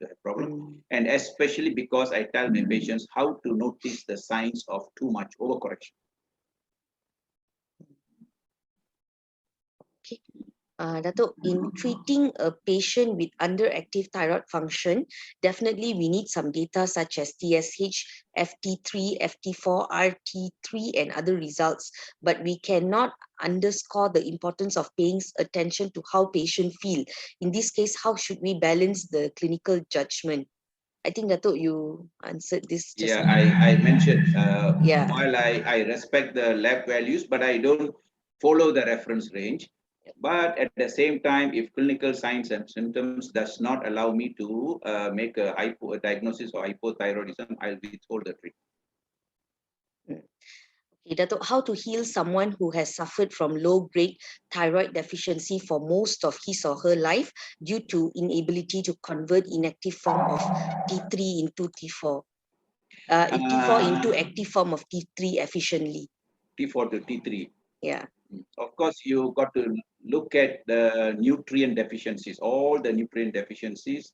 the problem. And especially because I tell my patients how to notice the signs of too much overcorrection. Okay. Datuk, in treating a patient with underactive thyroid function, definitely we need some data such as TSH, FT3, FT4, RT3, and other results. But we cannot underscore the importance of paying attention to how patient feel. In this case, how should we balance the clinical judgment? I think Datuk, you answered this just Yeah, now. I mentioned Yeah. while I respect the lab values, but I don't follow the reference range. But at the same time, if clinical signs and symptoms does not allow me to make a diagnosis of hypothyroidism, I'll withhold the treatment. Okay, Datuk, how to heal someone who has suffered from low-grade thyroid deficiency for most of his or her life due to inability to convert inactive form of T3 into T4, T4 into active form of T3 efficiently. T4 to T3. Yeah. Of course, you got to look at the nutrient deficiencies, all the nutrient deficiencies.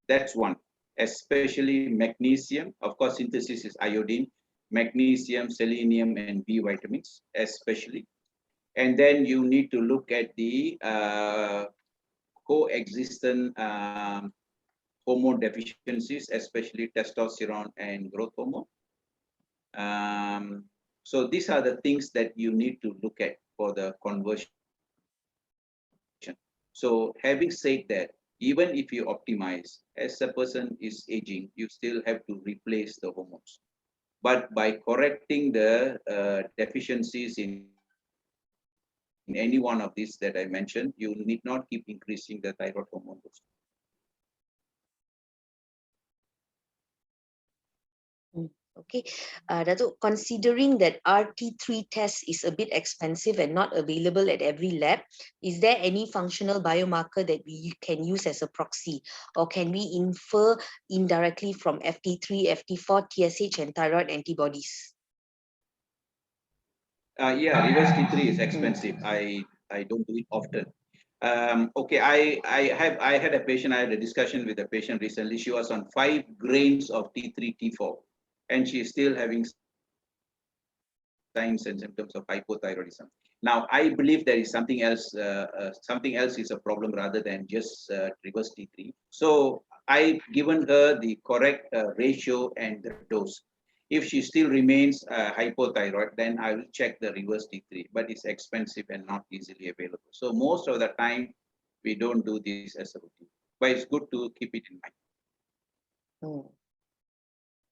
That's one, especially magnesium. Of course, synthesis is iodine, magnesium, selenium, and B vitamins, especially. And then you need to look at the coexistent hormone deficiencies, especially testosterone and growth hormone. So these are the things that you need to look at for the conversion. So having said that, even if you optimize, as a person is aging, you still have to replace the hormones. But by correcting the deficiencies in any one of these that I mentioned, you need not keep increasing the thyroid hormone dose. Okay, Datuk, considering that RT3 test is a bit expensive and not available at every lab, is there any functional biomarker that we can use as a proxy, or can we infer indirectly from FT3, FT4, TSH, and thyroid antibodies? Yeah, reverse T3 is expensive. I don't do it often. Okay, I had a patient. I had a discussion with a patient recently. She was on 5 grains of T3, T4, and she is still having signs and symptoms of hypothyroidism. Now, I believe there is something else. Something else is a problem rather than just reverse T3. So I've given her the correct ratio and the dose. If she still remains hypothyroid, then I will check the reverse T3, but it's expensive and not easily available. So most of the time, we don't do this as a routine, but it's good to keep it in mind. Oh.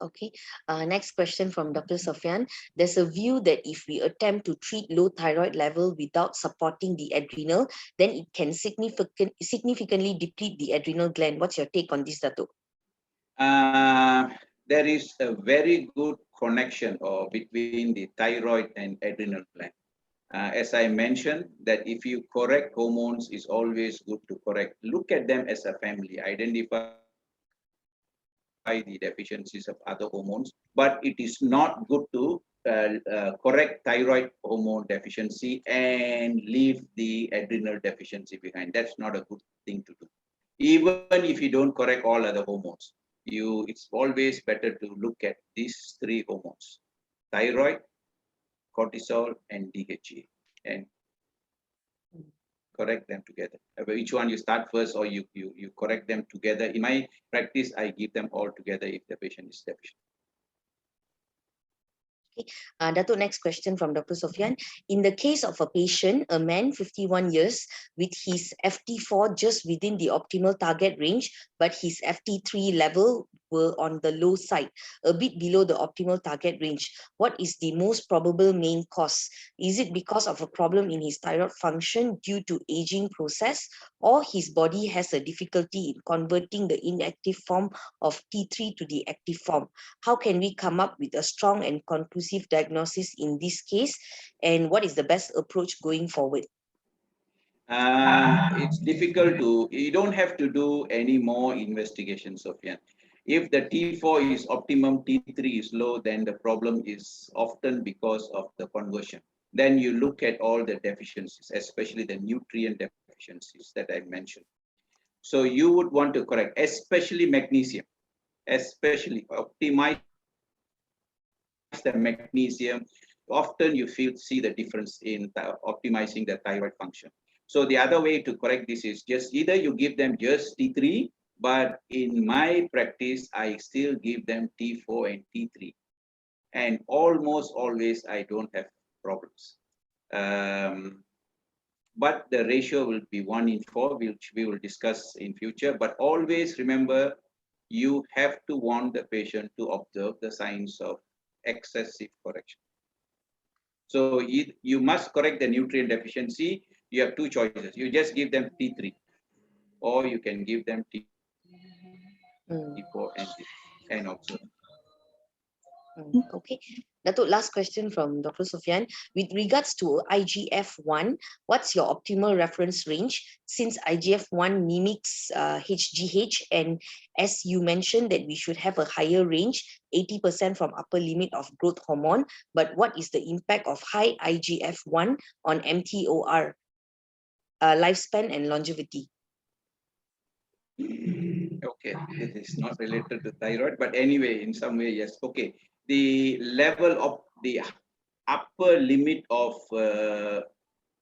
Okay, next question from Dr. Sofyan. There's a view that if we attempt to treat low thyroid level without supporting the adrenal, then it can significantly deplete the adrenal gland. What's your take on this, Datuk? There is a very good connection between the thyroid and adrenal gland. As I mentioned, that if you correct hormones, is always good to correct. Look at them as a family. Identify the deficiencies of other hormones, but it is not good to correct thyroid hormone deficiency and leave the adrenal deficiency behind. That's not a good thing to do. Even if you don't correct all other hormones, it's always better to look at these three hormones: thyroid, cortisol, and DHA, and correct them together. Which one you start first, or you correct them together? In my practice, I give them all together if the patient is deficient. Dato, next question from Dr. Sophian. In the case of a patient, a man 51 years with his FT4 just within the optimal target range, but his FT3 level were on the low side, a bit below the optimal target range. What is the most probable main cause? Is it because of a problem in his thyroid function due to aging process, or his body has a difficulty in converting the inactive form of T3 to the active form? How can we come up with a strong and conclusive diagnosis in this case, and what is the best approach going forward? It's difficult you don't have to do any more investigations, Sofian. If the T4 is optimum, T3 is low, then the problem is often because of the conversion. Then you look at all the deficiencies, especially the nutrient deficiencies that I mentioned. So you would want to correct, especially magnesium, especially optimize the magnesium. Often you see the difference in optimizing the thyroid function. So the other way to correct this is just either you give them just T3, but in my practice, I still give them T4 and T3. And almost always I don't have problems. But the ratio will be 1:4, which we will discuss in future. But always remember, you have to want the patient to observe the signs of excessive correction. So you must correct the nutrient deficiency. You have two choices. You just give them T3, or you can give them T4 and observe. Okay. Datuk, last question from Dr. Sophian. With regards to IGF-1, what's your optimal reference range? Since IGF-1 mimics HGH, and as you mentioned that we should have a higher range, 80% from upper limit of growth hormone, but what is the impact of high IGF-1 on MTOR, lifespan and longevity? Okay, this is not related to thyroid, but anyway, in some way, yes. Okay, the level of the upper limit of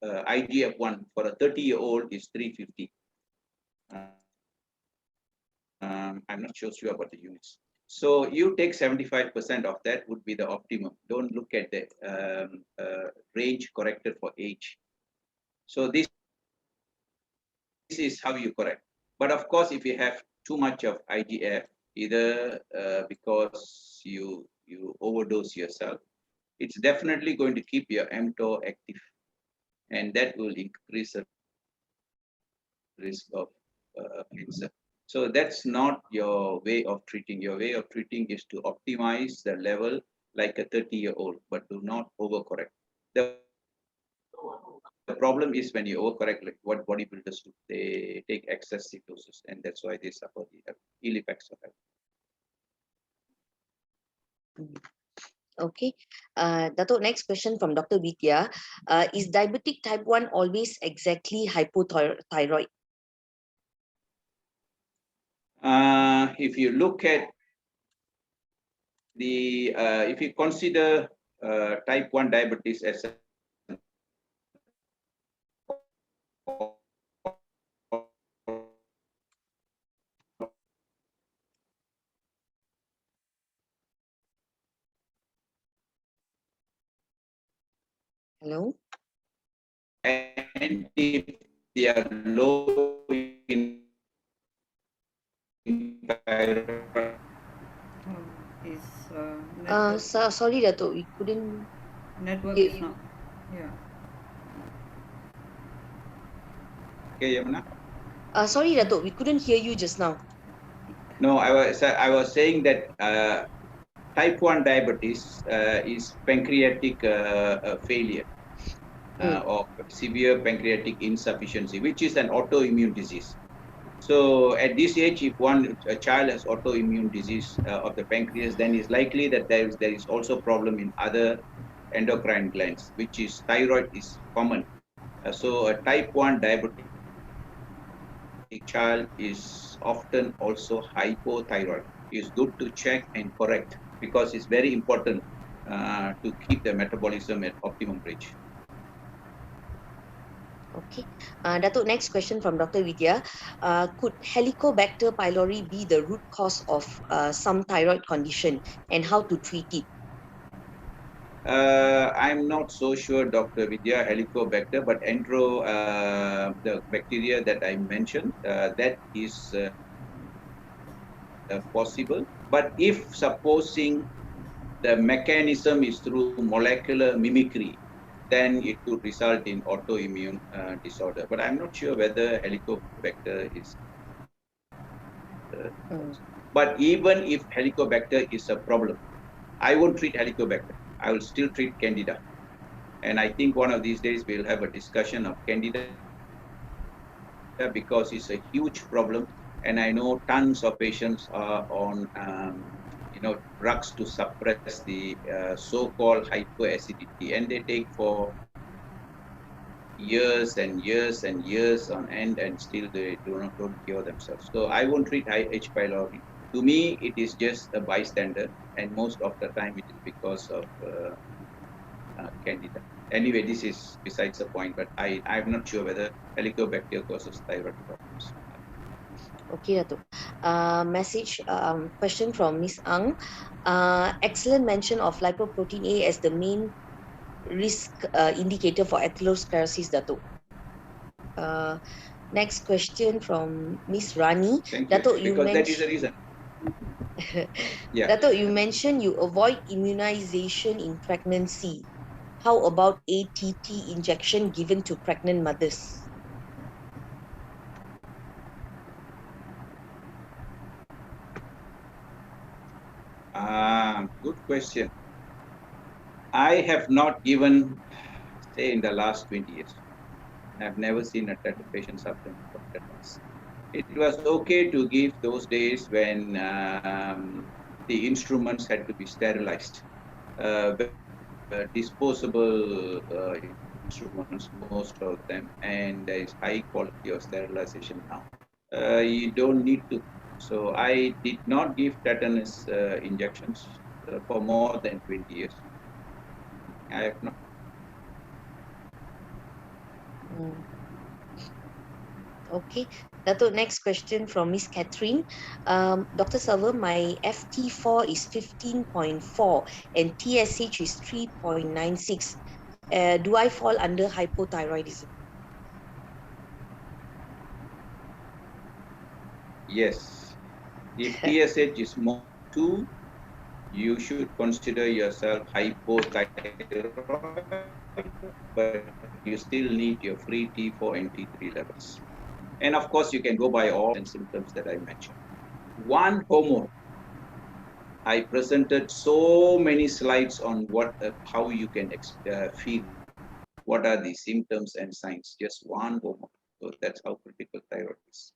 IGF-1 for a 30-year-old is 350. I'm not sure about the units. So you take 75% of that would be the optimum. Don't look at the range corrected for age. So this is how you correct. But of course, if you have too much of IGF, either because you overdose yourself, it's definitely going to keep your mTOR active, and that will increase the risk of cancer. So that's not your way of treating. Your way of treating is to optimize the level like a 30-year-old, but do not overcorrect. The problem is when you overcorrect, like what bodybuilders do, they take excessive doses, and that's why they suffer the ill effects of health. Okay. Dato, next question from Dr. Vidya. Is diabetic type 1 always exactly hypothyroid? If you look at the, if you consider type 1 diabetes as a Hello? and if they are low in thyroid. Sorry, Dato, we couldn't Network hear is you. not. Yeah. Okay, Yamuna? Sorry, Dato, we couldn't hear you just now. No, I was saying that type 1 diabetes is pancreatic failure or severe pancreatic insufficiency, which is an autoimmune disease. So at this age, if a child has autoimmune disease of the pancreas, then it's likely that there is also problem in other endocrine glands, which is thyroid is common. So a type 1 diabetic child is often also hypothyroid. It's good to check and correct because it's very important to keep the metabolism at optimum range. Okay. Datuk, next question from Dr. Vidya. Could Helicobacter pylori be the root cause of some thyroid condition, and how to treat it? I'm not so sure, Dr. Vidya, Helicobacter, but the bacteria that I mentioned, that is possible. But if supposing the mechanism is through molecular mimicry, then it could result in autoimmune disorder. But I'm not sure whether Helicobacter is But even if Helicobacter is a problem, I won't treat Helicobacter. I will still treat Candida. And I think one of these days we'll have a discussion of Candida because it's a huge problem. And I know tons of patients are on drugs to suppress the so-called hyperacidity, and they take for years and years and years on end, and still they don't cure themselves. So I won't treat H. pylori. To me, it is just a bystander, and most of the time it is because of Candida. Anyway, this is besides the point, but I'm not sure whether Helicobacter causes thyroid problems. Okay, Datuk. Question from Miss Ang. Excellent mention of lipoprotein A as the main risk indicator for atherosclerosis, Datuk. Next question from Miss Rani. Thank you. Datuk, Because that is the reason. Yeah. Datuk, you mentioned you avoid immunization in pregnancy. How about ATT injection given to pregnant mothers? Good question. I have not given, say, in the last 20 years. I've never seen a patient suffering from tetanus. It was okay to give those days when the instruments had to be sterilized. Disposable instruments, most of them, and there is high quality of sterilization now. You don't need to. So I did not give tetanus injections for more than 20 years. I have not. Okay. Datuk, next question from Miss Catherine. Dr. Salva, my FT4 is 15.4 and TSH is 3.96. Do I fall under hypothyroidism? Yes. If TSH is more 2, you should consider yourself hypothyroid, but you still need your free T4 and T3 levels. And of course, you can go by all the symptoms that I mentioned. One hormone. I presented so many slides on how you can feel, what are the symptoms and signs. Just one hormone. So that's how critical thyroid is.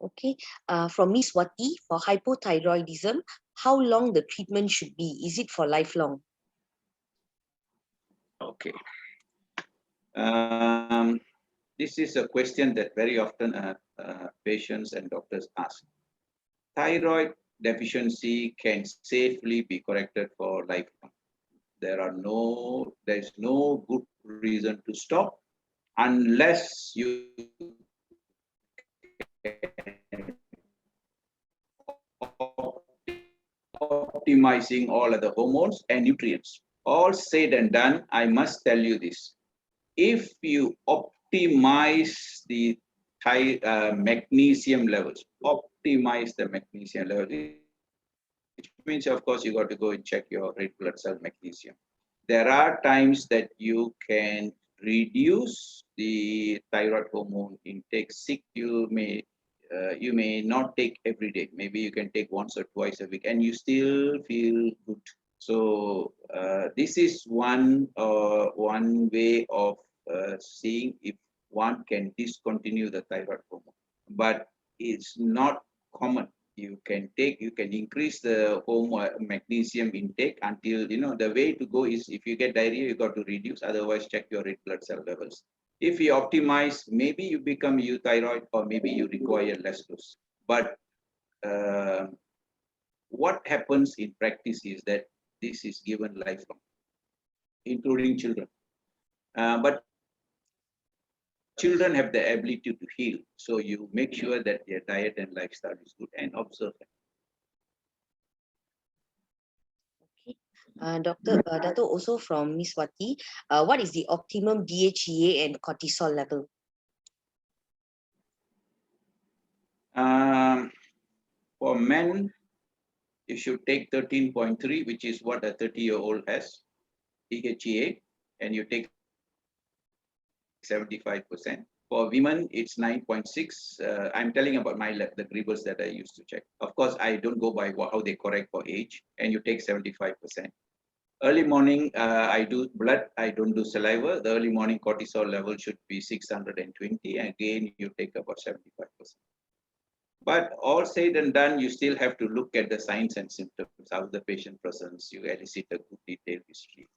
Okay. From Miss Wati, for hypothyroidism, how long the treatment should be? Is it for lifelong? Okay. This is a question that very often patients and doctors ask. Thyroid deficiency can safely be corrected for lifelong. There is no good reason to stop unless you optimizing all of the hormones and nutrients. All said and done, I must tell you this. If you optimize the magnesium levels, which means, of course, you got to go and check your red blood cell magnesium. There are times that you can reduce the thyroid hormone intake. You may not take every day. Maybe you can take once or twice a week, and you still feel good. So this is one way of seeing if one can discontinue the thyroid hormone. but it's not common. You can increase the magnesium intake until, the way to go is, if you get diarrhea, you got to reduce, otherwise check your red blood cell levels. If you optimize, maybe you become euthyroid, or maybe you require less dose. But what happens in practice is that this is given lifelong, including children. But children have the ability to heal. So you make sure that their diet and lifestyle is good and observe them. Dato, also from Ms. Wati, what is the optimum DHEA and cortisol level? For men, you should take 13.3, which is what a 30-year-old has, DHEA, and you take 75%. For women, it's 9.6. I'm telling about my lab, the Gribbles that I used to check. Of course, I don't go by how they correct for age, and you take 75%. Early morning, I do blood, I don't do saliva. The early morning cortisol level should be 620. Again, you take about 75%. But all said and done, you still have to look at the signs and symptoms, how the patient presents, you elicit a good detailed history.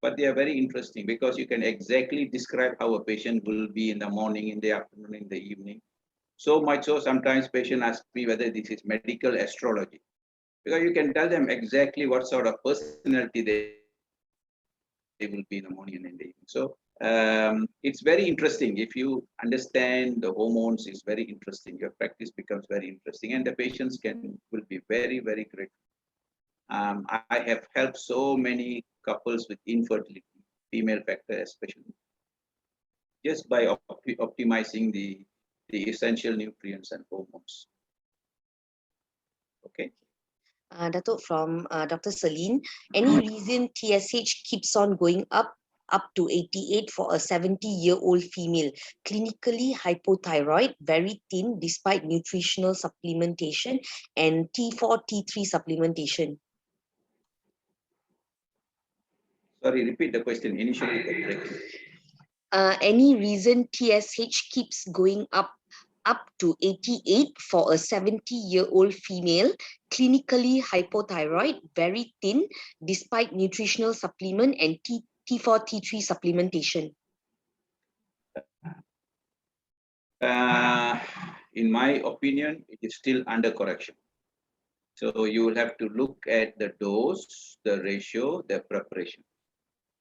But they are very interesting because you can exactly describe how a patient will be in the morning, in the afternoon, in the evening. So much so, sometimes patients ask me whether this is medical astrology, because you can tell them exactly what sort of personality they will be in the morning and in the evening. So it's very interesting. If you understand the hormones, it's very interesting. Your practice becomes very interesting, and the patients will be very, very grateful. I have helped so many couples with infertility, female factor especially, just by optimizing the essential nutrients and hormones. Okay. Dato, from Dr. Celine, any reason TSH keeps on going up to 88 for a 70-year-old female, clinically hypothyroid, very thin despite nutritional supplementation and T4, T3 supplementation? Sorry, repeat the question. Initially, any reason TSH keeps going up to 88 for a 70-year-old female, clinically hypothyroid, very thin despite nutritional supplement and T4, T3 supplementation? In my opinion, it is still under correction. So you will have to look at the dose, the ratio, the preparation.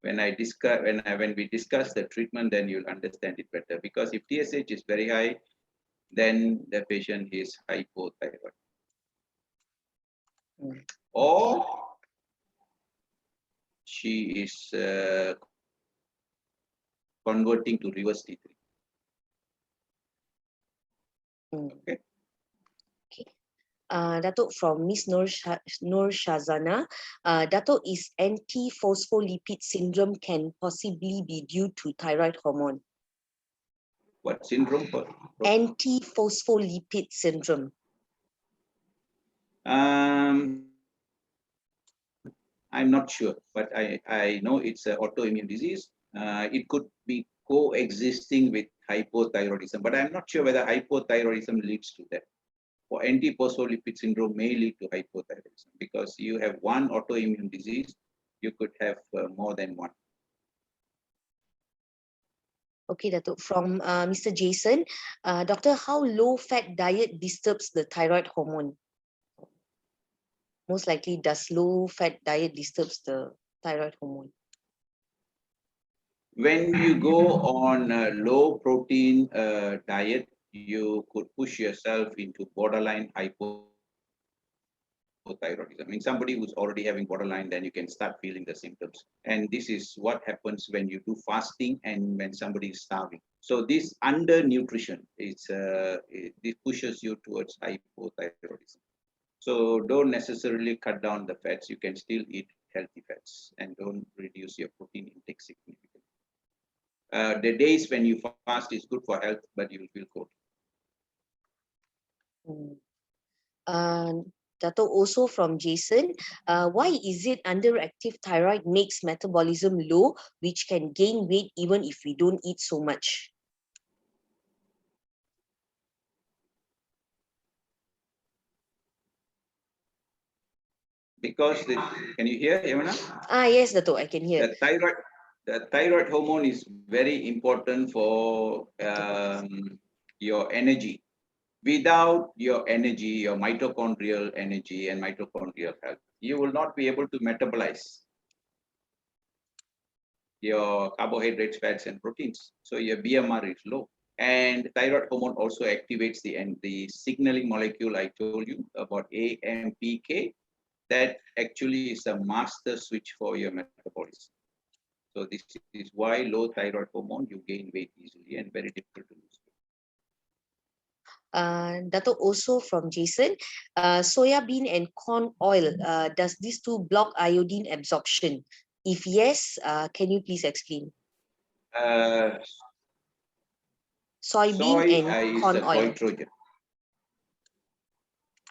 When we discuss the treatment, then you'll understand it better. Because if TSH is very high, then the patient is hypothyroid. Or she is converting to reverse T3. Okay. Dato, from Miss Nur Shazana, Dato, is antiphospholipid syndrome can possibly be due to thyroid hormone? What syndrome? Antiphospholipid syndrome. I'm not sure, but I know it's an autoimmune disease. It could be coexisting with hypothyroidism, but I'm not sure whether hypothyroidism leads to that. For antiphospholipid syndrome may lead to hypothyroidism, because you have one autoimmune disease, you could have more than one. Okay, Dato, from Mr. Jason, doctor, how low-fat diet disturbs the thyroid hormone? Most likely, does low-fat diet disturbs the thyroid hormone? When you go on a low-protein diet, you could push yourself into borderline hypothyroidism. I mean, somebody who's already having borderline, then you can start feeling the symptoms. And this is what happens when you do fasting and when somebody is starving. So this undernutrition is this pushes you towards hypothyroidism. So don't necessarily cut down the fats. You can still eat healthy fats and don't reduce your protein intake significantly. The days when you fast is good for health, but you will feel cold. Dato, also from Jason, why is it underactive thyroid makes metabolism low, which can gain weight even if we don't eat so much? because can you hear, Yamuna? Yes, Dato, I can hear. The thyroid hormone is very important for your energy. Without your energy, your mitochondrial energy and mitochondrial health, you will not be able to metabolize your carbohydrates, fats, and proteins. So your BMR is low. And thyroid hormone also activates the signaling molecule I told you about AMPK. That actually is a master switch for your metabolism. So this is why low thyroid hormone, you gain weight easily and very difficult to lose. Dato, also from Jason, soya bean and corn oil, does these two block iodine absorption? If yes, can you please explain? Uh, Soybean soy and is a corn oil. goitrogen.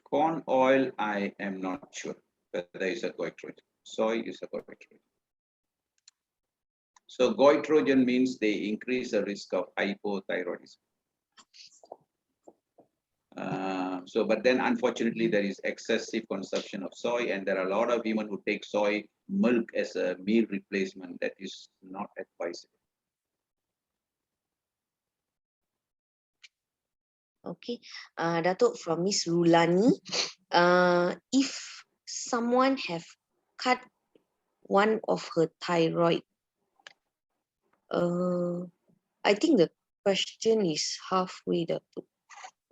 Corn oil, I am not sure whether it's a goitrogen. Soy is a goitrogen. So goitrogen means they increase the risk of hypothyroidism. But then unfortunately there is excessive consumption of soy, and there are a lot of women who take soy milk as a meal replacement. That is not advisable. Okay, Dato, from Miss Rulani, if someone have cut one of her thyroid, I think the question is halfway, Dato.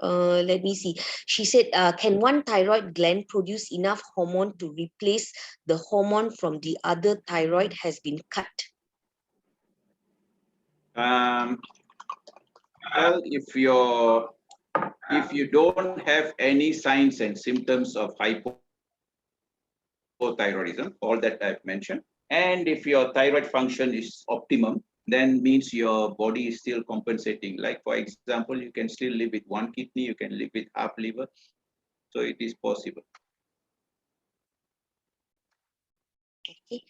Let me see. She said, can one thyroid gland produce enough hormone to replace the hormone from the other thyroid has been cut? Well, if you don't have any signs and symptoms of hypothyroidism, all that I've mentioned, and if your thyroid function is optimum, then means your body is still compensating. Like for example, you can still live with one kidney, you can live with half liver, so it is possible. Okay.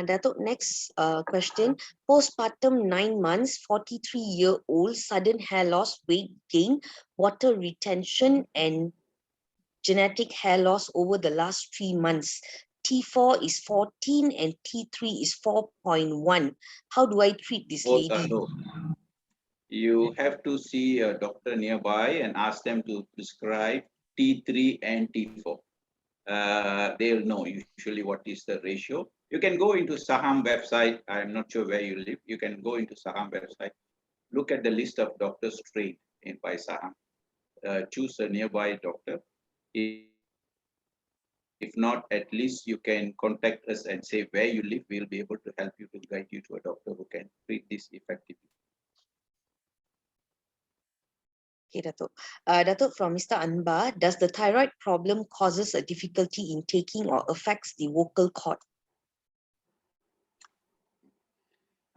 Dato, next question. Postpartum 9 months, 43-year-old, sudden hair loss, weight gain, water retention, and genetic hair loss over the last 3 months. T4 is 14 and T3 is 4.1. How do I treat this Both are lady? low. You have to see a doctor nearby and ask them to prescribe T3 and T4. They'll know usually what is the ratio. You can go into Saham website. I'm not sure where you live. You can go into Saham website, look at the list of doctors trained in by Saham. Choose a nearby doctor. If not, at least you can contact us and say where you live. We'll be able to help you to guide you to a doctor who can treat this effectively. Okay, Dato. Dato, from Mr. Anbar, does the thyroid problem causes a difficulty in taking or affects the vocal cord?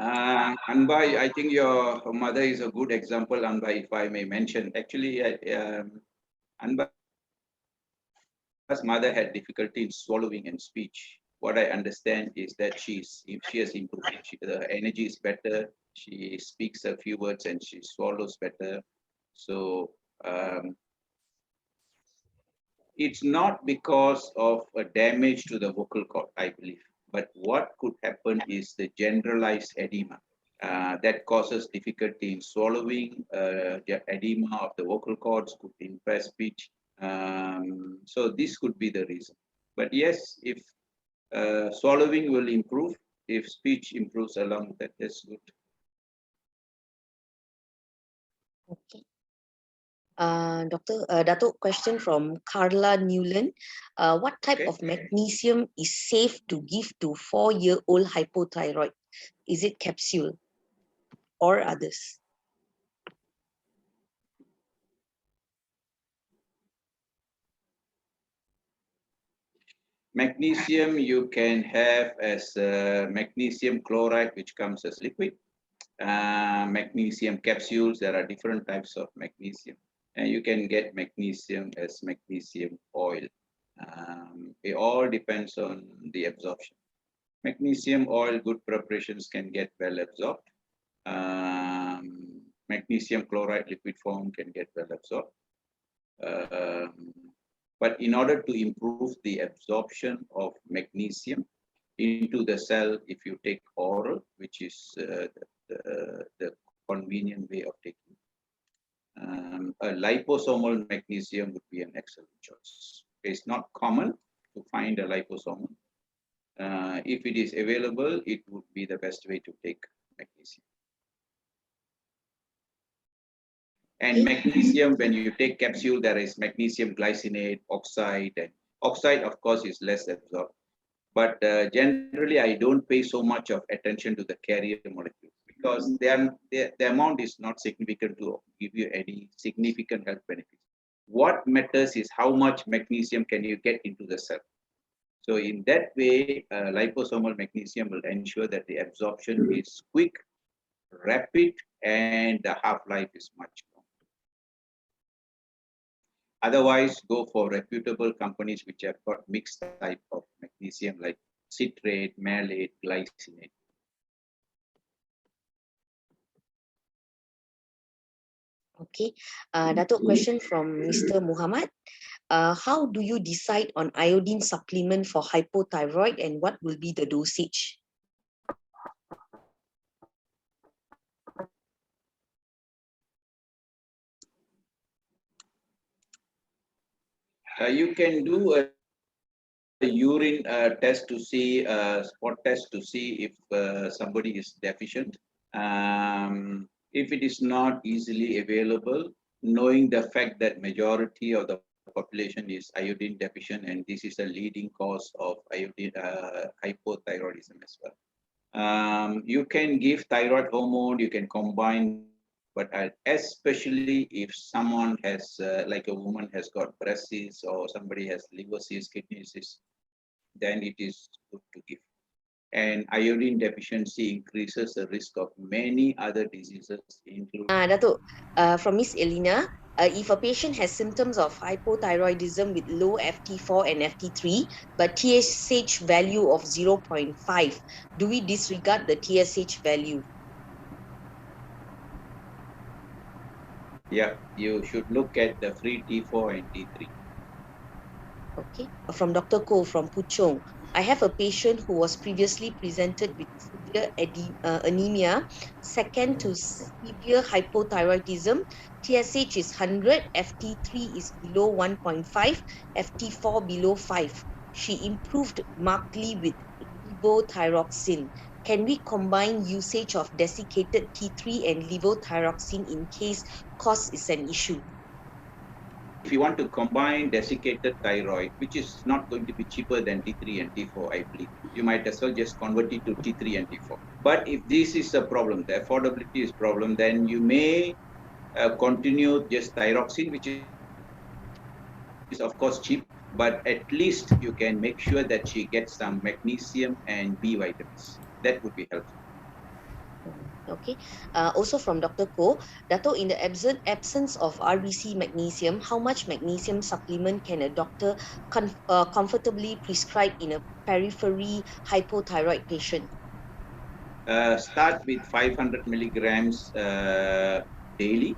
Anbai, I think your mother is a good example, Anbai, if I may mention. Actually, Anbai's mother had difficulty in swallowing and speech. What I understand is that she has improved. The energy is better. She speaks a few words and she swallows better. So it's not because of a damage to the vocal cord, I believe. But what could happen is the generalized edema. That causes difficulty in swallowing. The edema of the vocal cords could impair speech. So this could be the reason. But yes, if swallowing will improve, if speech improves along with that, that's good. Okay. Dato, question from Carla Newland. What type Okay. of magnesium is safe to give to 4-year-old hypothyroid? Is it capsule or others? Magnesium you can have as magnesium chloride, which comes as liquid. Magnesium capsules, there are different types of magnesium. And you can get magnesium as magnesium oil. It all depends on the absorption. Magnesium oil, good preparations can get well absorbed. Magnesium chloride liquid form can get well absorbed. But in order to improve the absorption of magnesium into the cell, if you take oral, which is the convenient way of taking, a liposomal magnesium would be an excellent choice. It's not common to find a liposomal. If it is available, it would be the best way to take magnesium. And magnesium, when you take capsule, there is magnesium glycinate, oxide, and oxide, of course, is less absorbed. But generally, I don't pay so much of attention to the carrier molecules because the amount is not significant to give you any significant health benefits. What matters is how much magnesium can you get into the cell. So in that way, liposomal magnesium will ensure that the absorption is quick, rapid, and the half-life is much longer. Otherwise, go for reputable companies which have got mixed type of magnesium like citrate, malate, glycinate. Okay. Datuk, question from Mr. Muhammad. How do you decide on iodine supplement for hypothyroid and what will be the dosage? You can do a urine test to see, spot test to see if somebody is deficient. If it is not easily available, knowing the fact that majority of the population is iodine deficient, and this is a leading cause of iodine hypothyroidism as well. You can give thyroid hormone, you can combine, but especially if someone has, like a woman has got breast cysts or somebody has liver cysts, kidney cysts, then it is good to give. And iodine deficiency increases the risk of many other diseases, including. Datuk, from Miss Elena, if a patient has symptoms of hypothyroidism with low FT4 and FT3, but TSH value of 0.5, do we disregard the TSH value? Yeah, you should look at the free T4 and T3. Okay, from Dr. Koh from Puchong. I have a patient who was previously presented with severe anemia, second to severe hypothyroidism. TSH is 100, FT3 is below 1.5, FT4 below 5. She improved markedly with levothyroxine. Can we combine usage of desiccated T3 and levothyroxine in case cost is an issue? If you want to combine desiccated thyroid, which is not going to be cheaper than T3 and T4, I believe, you might as well just convert it to T3 and T4. But if this is a problem, the affordability is a problem, then you may continue just thyroxine, which is of course cheap, but at least you can make sure that she gets some magnesium and B vitamins. That would be helpful. Okay. Also from Dr. Koh, Dato, in the absence of RBC magnesium, how much magnesium supplement can a doctor comfortably prescribe in a periphery hypothyroid patient? Start with 500 milligrams daily,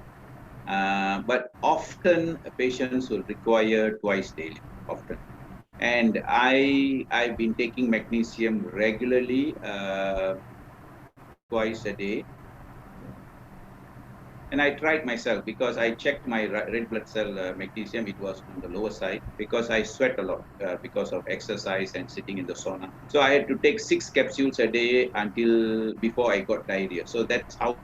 but often patients will require twice daily, often. And I've been taking magnesium regularly, twice a day. And I tried myself because I checked my red blood cell magnesium. It was on the lower side because I sweat a lot because of exercise and sitting in the sauna. So I had to take 6 capsules a day until before I got diarrhea. So that's how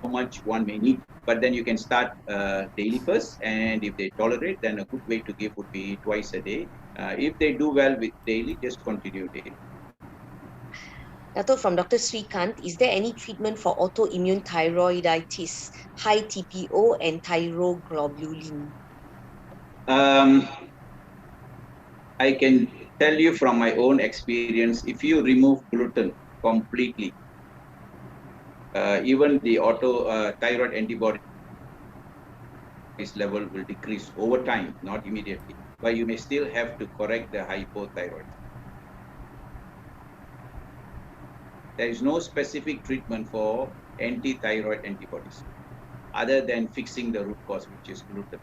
much one may need. But then you can start daily first. And if they tolerate, then a good way to give would be twice a day. If they do well with daily, just continue daily. Dato, from Dr. Srikant, is there any treatment for autoimmune thyroiditis, high TPO and thyroglobulin? I can tell you from my own experience, if you remove gluten completely, even the thyroid antibodies level will decrease over time, not immediately, but you may still have to correct the hypothyroid. There is no specific treatment for anti-thyroid antibodies other than fixing the root cause, which is gluten.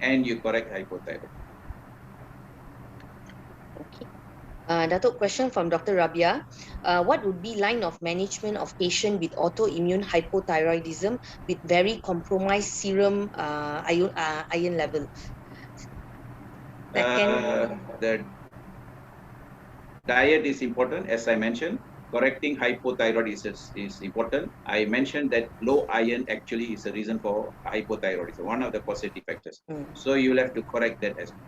and you correct hypothyroid. Okay. Datuk, question from Dr. Rabia. What would be line of management of patient with autoimmune hypothyroidism with very compromised serum iron level? The diet is important, as I mentioned. Correcting hypothyroid is important. I mentioned that low iron actually is a reason for hypothyroidism, one of the positive factors. So you will have to correct that as well.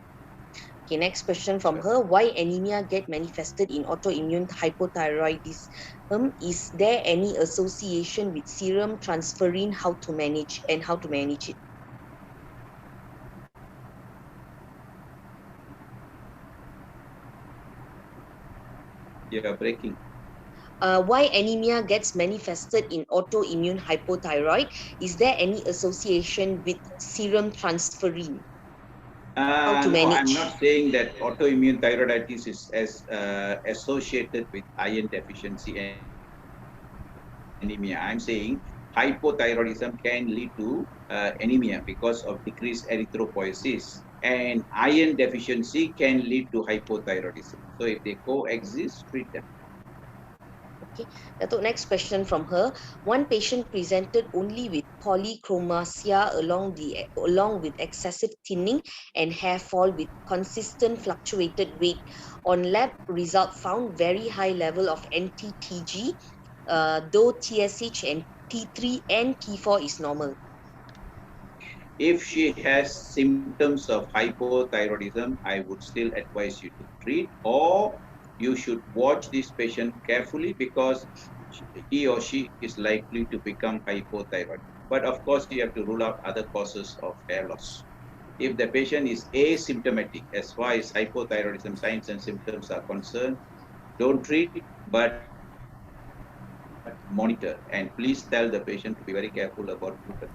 Okay, next question from her. Why anemia get manifested in autoimmune hypothyroidism? Is there any association with serum transferrin? How to manage it? You are breaking. Why anemia gets manifested in autoimmune hypothyroid? Is there any association with serum transferrin? How to No, I'm manage? not saying that autoimmune thyroiditis is as associated with iron deficiency anemia. I'm saying hypothyroidism can lead to anemia because of decreased erythropoiesis, and iron deficiency can lead to hypothyroidism. So if they coexist, treat them. Okay. Datuk, next question from her. One patient presented only with polychromasia along with excessive thinning and hair fall with consistent fluctuated weight. On lab result found very high level of NT-TG, though TSH and T3 and T4 is normal. If she has symptoms of hypothyroidism, I would still advise you to treat, or you should watch this patient carefully because he or she is likely to become hypothyroid. But of course, you have to rule out other causes of hair loss. If the patient is asymptomatic as far as hypothyroidism signs and symptoms are concerned, don't treat, but monitor. And please tell the patient to be very careful about gluten.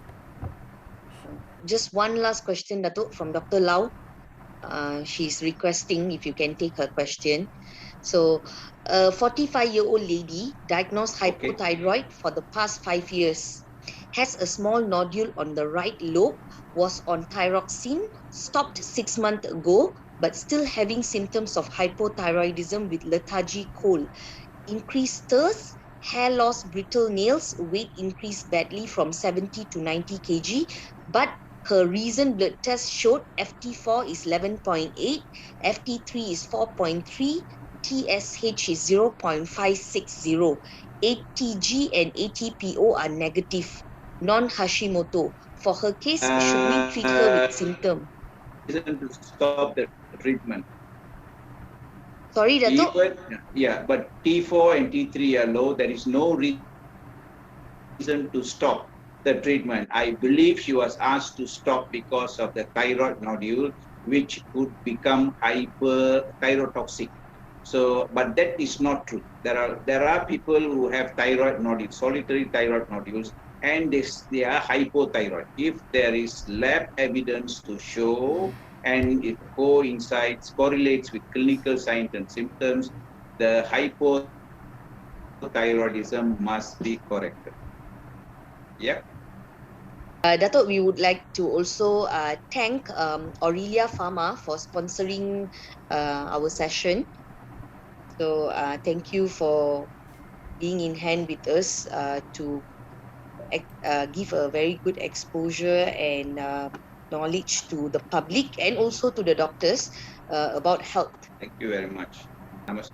Just one last question, Datuk, from Dr. Lau. She's requesting if you can take her question. So, a 45-year-old lady diagnosed Okay. hypothyroid for the past 5 years, has a small nodule on the right lobe, was on thyroxine, stopped 6 months ago, but still having symptoms of hypothyroidism with lethargy, cold, increased thirst, hair loss, brittle nails, weight increased badly from 70 to 90 kg, but her recent blood test showed FT4 is 11.8, FT3 is 4.3, TSH is 0.560, ATG and ATPO are negative, non-Hashimoto. For her case, should we treat her with symptom? Reason to stop the treatment. Sorry, Dato'? Even, yeah, but T4 and T3 are low. There is no reason to stop the treatment. I believe she was asked to stop because of the thyroid nodule, which could become hyperthyrotoxic. So, but that is not true. There are people who have thyroid nodules, solitary thyroid nodules, and they are hypothyroid. If there is lab evidence to show and it correlates with clinical signs and symptoms, the hypothyroidism must be corrected. Yeah. Datuk, we would like to also thank Aurelia Pharma for sponsoring our session. So thank you for being in hand with us to give a very good exposure and knowledge to the public and also to the doctors about health. Thank you very much. Namaskar.